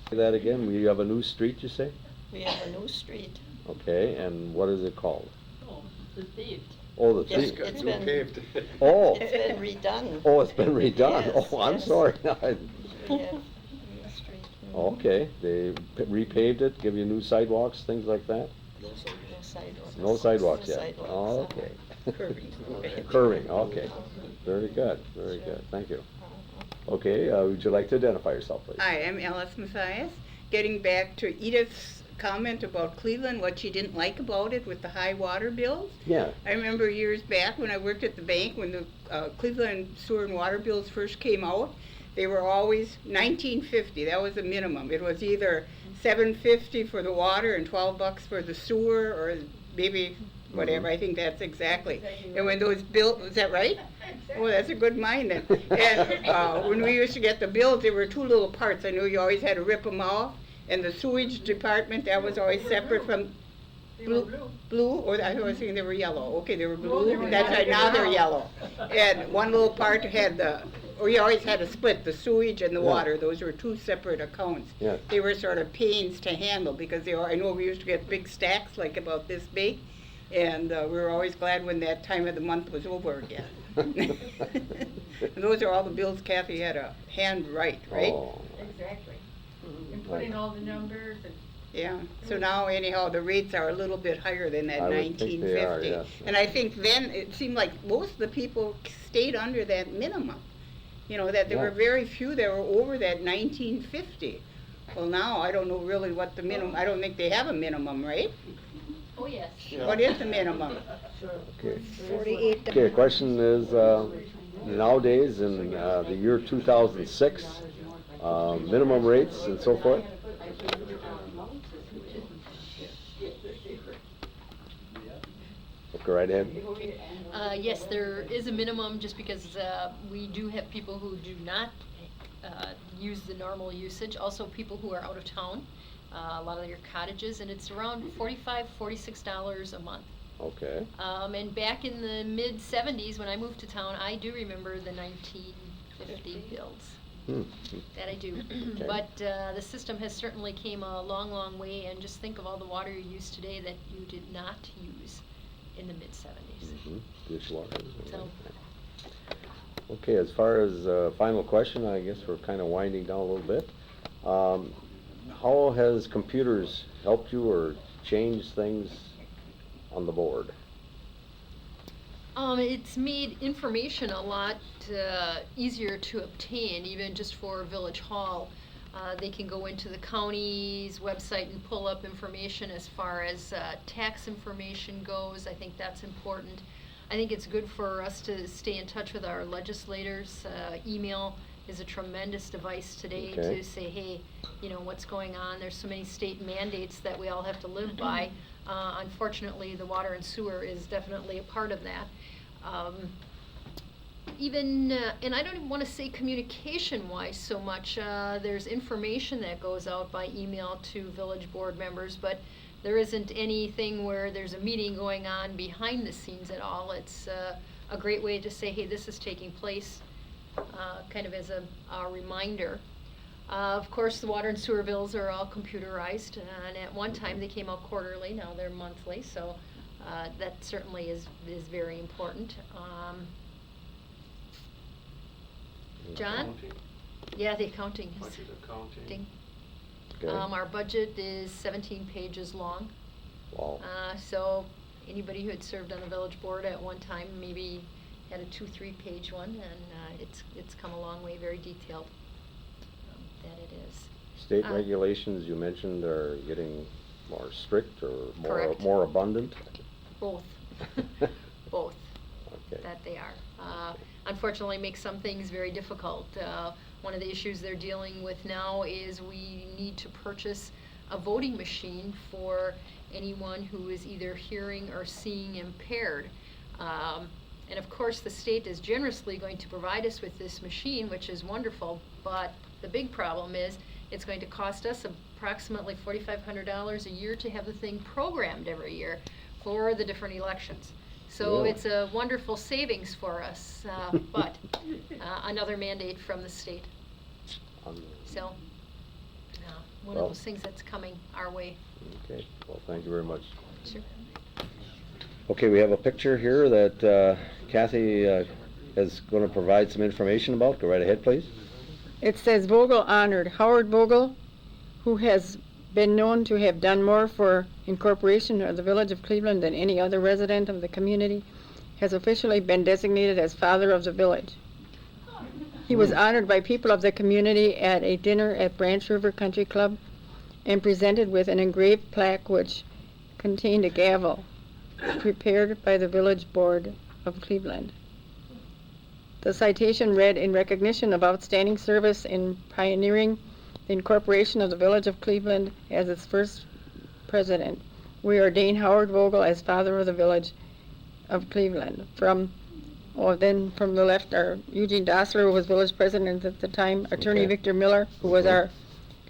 Say that again, we have a new street, you say? We have a new street. Okay, and what is it called? Oh, the paved. Oh, the It's- street. it's been- paved. Oh. It's been redone. Oh, it's been redone. Yes, Oh, I'm yes. sorry. We have new street. Okay, they repaved it, give you new sidewalks, things like that? No sidewalks. No sidewalks No yet? sidewalks, Oh, okay. Curving. Curving, okay. Very good, thank you. Okay, would you like to identify yourself, please? Hi, I'm Alice Mathias. Getting back to Edith's comment about Cleveland, what she didn't like about it with the high water bills. Yeah. I remember years back when I worked at the bank, when the Cleveland sewer and water bills first came out, they were always $19.50. That was the minimum. It was either $7.50 for the water and $12 for the sewer, or maybe whatever. I think that's exactly. And when those bills, is that right? Oh, that's a good mind then. And when we used to get the bills, there were two little parts. I know you always had to rip them off. And the sewage department, that was always separate from blue, or I was thinking they were yellow. Okay, they were blue. That's right, now they're yellow. And one little part had the, or you always had to split the sewage and the water. Those were two separate accounts. Yeah. They were sort of pains to handle because they were, I know we used to get big stacks, like about this big. And we were always glad when that time of the month was over again. And those are all the bills Kathy had to hand write, right? Oh. Exactly. And put in all the numbers and. Yeah, so now anyhow, the rates are a little bit higher than that I would think they are, 1950. yes. And I think then it seemed like most of the people stayed under that minimum. You know, that there were Yeah. very few that were over that 1950. Well, now I don't know really what the minimum, I don't think they have a minimum, right? Oh, yes. What is the minimum? Okay. 48. Okay, the question is, nowadays in the year 2006, minimum rates and so forth? Go right ahead. Yes, there is a minimum just because we do have people who do not use the normal usage. Also people who are out of town, a lot of your cottages, and it's around $45, $46 a month. Okay. And back in the mid-70s when I moved to town, I do remember the 1950 bills. That I do. Okay. But the system has certainly came a long, long way, and just think of all the water you use today that you did not use in the mid-70s. Dishwasher. So, Okay, as far as final question, I guess we're kind of winding down a little bit. How has computers helped you or changed things on the board? it's made information a lot easier to obtain, even just for Village Hall. They can go into the county's website and pull up information as far as tax information goes. I think that's important. I think it's good for us to stay in touch with our legislators. Email is a tremendous device today to say, hey, you know, what's going on? There's so many state mandates that we all have to live by. Unfortunately, the water and sewer is definitely a part of that. And I don't even want to say communication-wise so much. There's information that goes out by email to village board members, but there isn't anything where there's a meeting going on behind the scenes at all. It's a great way to say, hey, this is taking place, kind of as a reminder. Of course, the water and sewer bills are all computerized, and at one time they came out quarterly, now they're monthly, so that certainly is very important. John? Accounting. Yeah, the accounting is. Budget accounting. Okay. Our budget is 17 pages long. Wow. So anybody who had served on the village board at one time maybe had a 2-3 page one, and it's come a long way, very detailed. That it is. State regulations you mentioned are getting more strict or Correct. more abundant? Both. Both. Okay. That they are. Unfortunately, makes some things very difficult. One of the issues they're dealing with now is we need to purchase a voting machine for anyone who is either hearing or seeing impaired. And of course, the state is generously going to provide us with this machine, which is wonderful, but the big problem is it's going to cost us approximately $4,500 a year to have the thing programmed every year for the different elections. So Really? it's a wonderful savings for us, but another mandate from the state. So, one Well- of those things that's coming our way. Okay, well, thank you very much. Sure. Okay, we have a picture here that Kathy is going to provide some information about. Go right ahead, please. It says Vogel honored. Howard Vogel, who has been known to have done more for incorporation of the village of Cleveland than any other resident of the community, has officially been designated as father of the village. He was honored by people of the community at a dinner at Branch River Country Club and presented with an engraved plaque which contained a gavel prepared by the village board of Cleveland. The citation read, "In recognition of outstanding service in pioneering the incorporation of the village of Cleveland as its first president, we ordain Howard Vogel as father of the village of Cleveland." Then from the left are Eugene Dossler, who was village president at the time, Attorney Okay. Victor Miller, who was our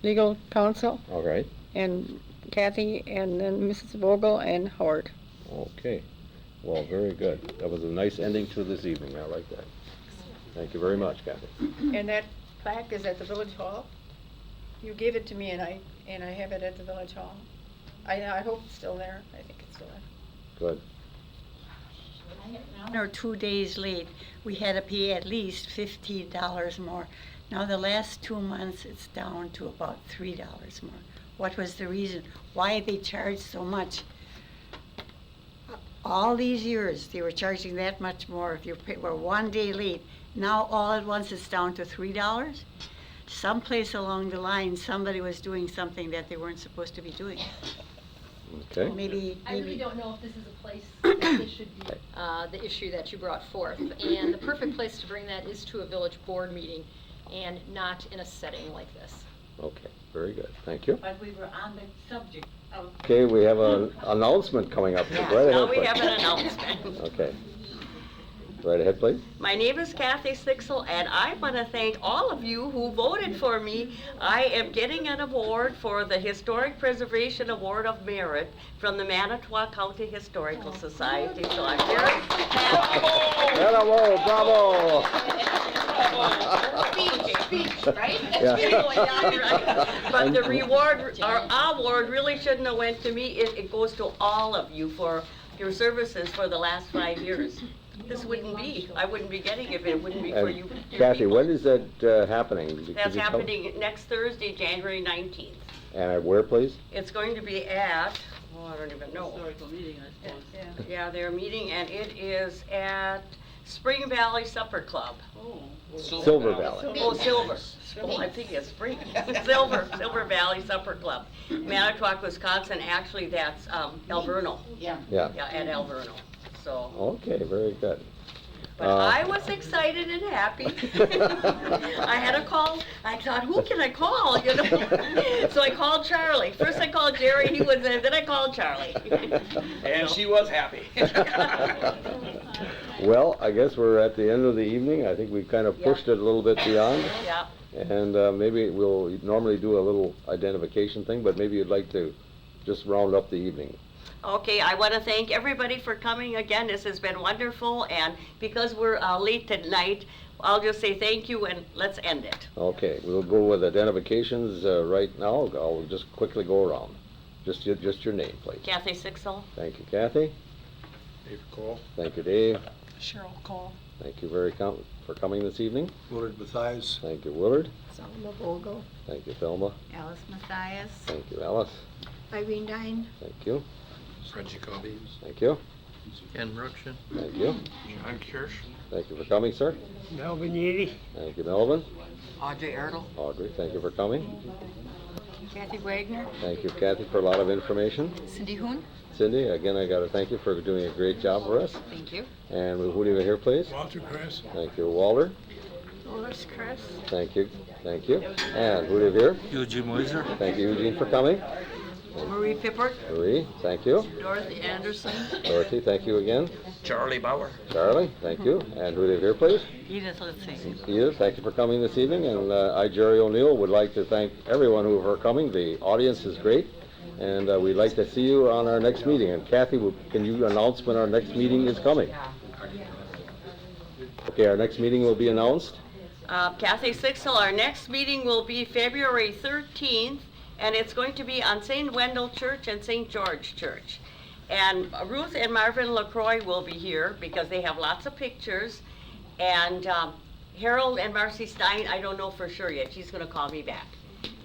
legal counsel, All right. and Kathy, and then Mrs. Vogel and Howard. Okay. Well, very good. That was a nice ending to this evening. I like that. Thank you very much, Kathy. And that plaque is at the village hall. You gave it to me, and I have it at the village hall. I hope it's still there. I think it's still there. Good. 1 or 2 days late, we had to pay at least $15 more. Now the last 2 months, it's down to about $3 more. What was the reason? Why they charged so much? All these years, they were charging that much more if you were 1 day late. Now all at once it's down to $3. Someplace along the line, somebody was doing something that they weren't supposed to be doing. Okay. I really don't know if this is a place that this should be, the issue that you brought forth. And the perfect place to bring that is to a village board meeting and not in a setting like this. Okay. Very good. Thank you. But we were on the subject of... Okay, we have an announcement coming up. Yeah, Right now ahead, we please. have an announcement. Okay. Right ahead, please. My name is Kathy Sixel, and I want to thank all of you who voted for me. I am getting an award for the Historic Preservation Award of Merit from the Manitowoc County Historical Society, so I'm very happy. Bravo, bravo. Speech, right? Yeah. Right. But the reward, our award really shouldn't have went to me. It goes to all of you for your services for the last 5 years. This wouldn't be, I wouldn't be getting it if it wouldn't be for And you. Kathy, when is that happening? Could That's you tell- happening next Thursday, January 19th. And at where, please? It's going to be at, I don't even know. Historical meeting, I suppose. Yeah, they're meeting, and it is at Spring Valley Supper Club. Oh. Silver Valley. Oh, Silver. Oh, I think it's Spring. Silver Valley Supper Club. Manitowoc, Wisconsin, actually that's Alverno. Yeah. Yeah. Yeah, at Alverno, so. Okay, very good. But I was excited and happy. I had a call. I thought, who can I call? You know. So I called Charlie. First I called Jerry. He was there. Then I called Charlie. And she was happy. Well, I guess we're at the end of the evening. I think we kind of pushed it a little bit beyond. Yeah. And maybe we'll normally do a little identification thing, but maybe you'd like to just round up the evening. Okay, I want to thank everybody for coming again. This has been wonderful, and because we're late tonight, I'll just say thank you and let's end it. Okay, we'll go with identifications right now. I'll just quickly go around. Just your name, please. Kathy Sixel. Thank you, Kathy. Dave Cole. Thank you, Dave. Cheryl Cole. Thank you for coming this evening. Willard Mathias. Thank you, Willard. Selma Vogel, Thank you, Thelma. Alice Mathias, Thank you, Alice. Irene Dine, Thank you. Reggie Coby. Thank you. Ken Brookson. Thank you. John Kirsch. Thank you for coming, sir. Melvin Yealy. Thank you, Melvin. Audrey Ertl. Audrey, thank you for coming. Kathy Wagner, Thank you, Kathy, for a lot of information. Cindy Hoon. Cindy, again, I got to thank you for doing a great job for us. Thank you. And who do we have here, please? Walter Chris. Thank you, Walter. Doris Chris. Thank you. Thank you. And who do we have here? Eugene Moiser. Thank you, Eugene, for coming. Marie Pippert. Marie, thank you. Dorothy Anderson. Dorothy, thank you again. Charlie Bauer. Charlie, thank you. And who do we have here, please? Edith Litzy. Edith, thank you for coming this evening. And I, Jerry O'Neill, would like to thank everyone who are coming. The audience is great. And we'd like to see you on our next meeting. And Kathy, can you announce when our next meeting is coming? Okay, our next meeting will be announced Kathy Sixel, our next meeting will be February 13th, and it's going to be on St. Wendell Church and St. George Church. And Ruth and Marvin LaCroix will be here because they have lots of pictures. And Harold and Marcy Stein, I don't know for sure yet. She's going to call me back.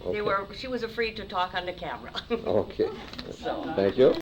Okay. She was afraid to talk on the camera. Okay. So. Thank you.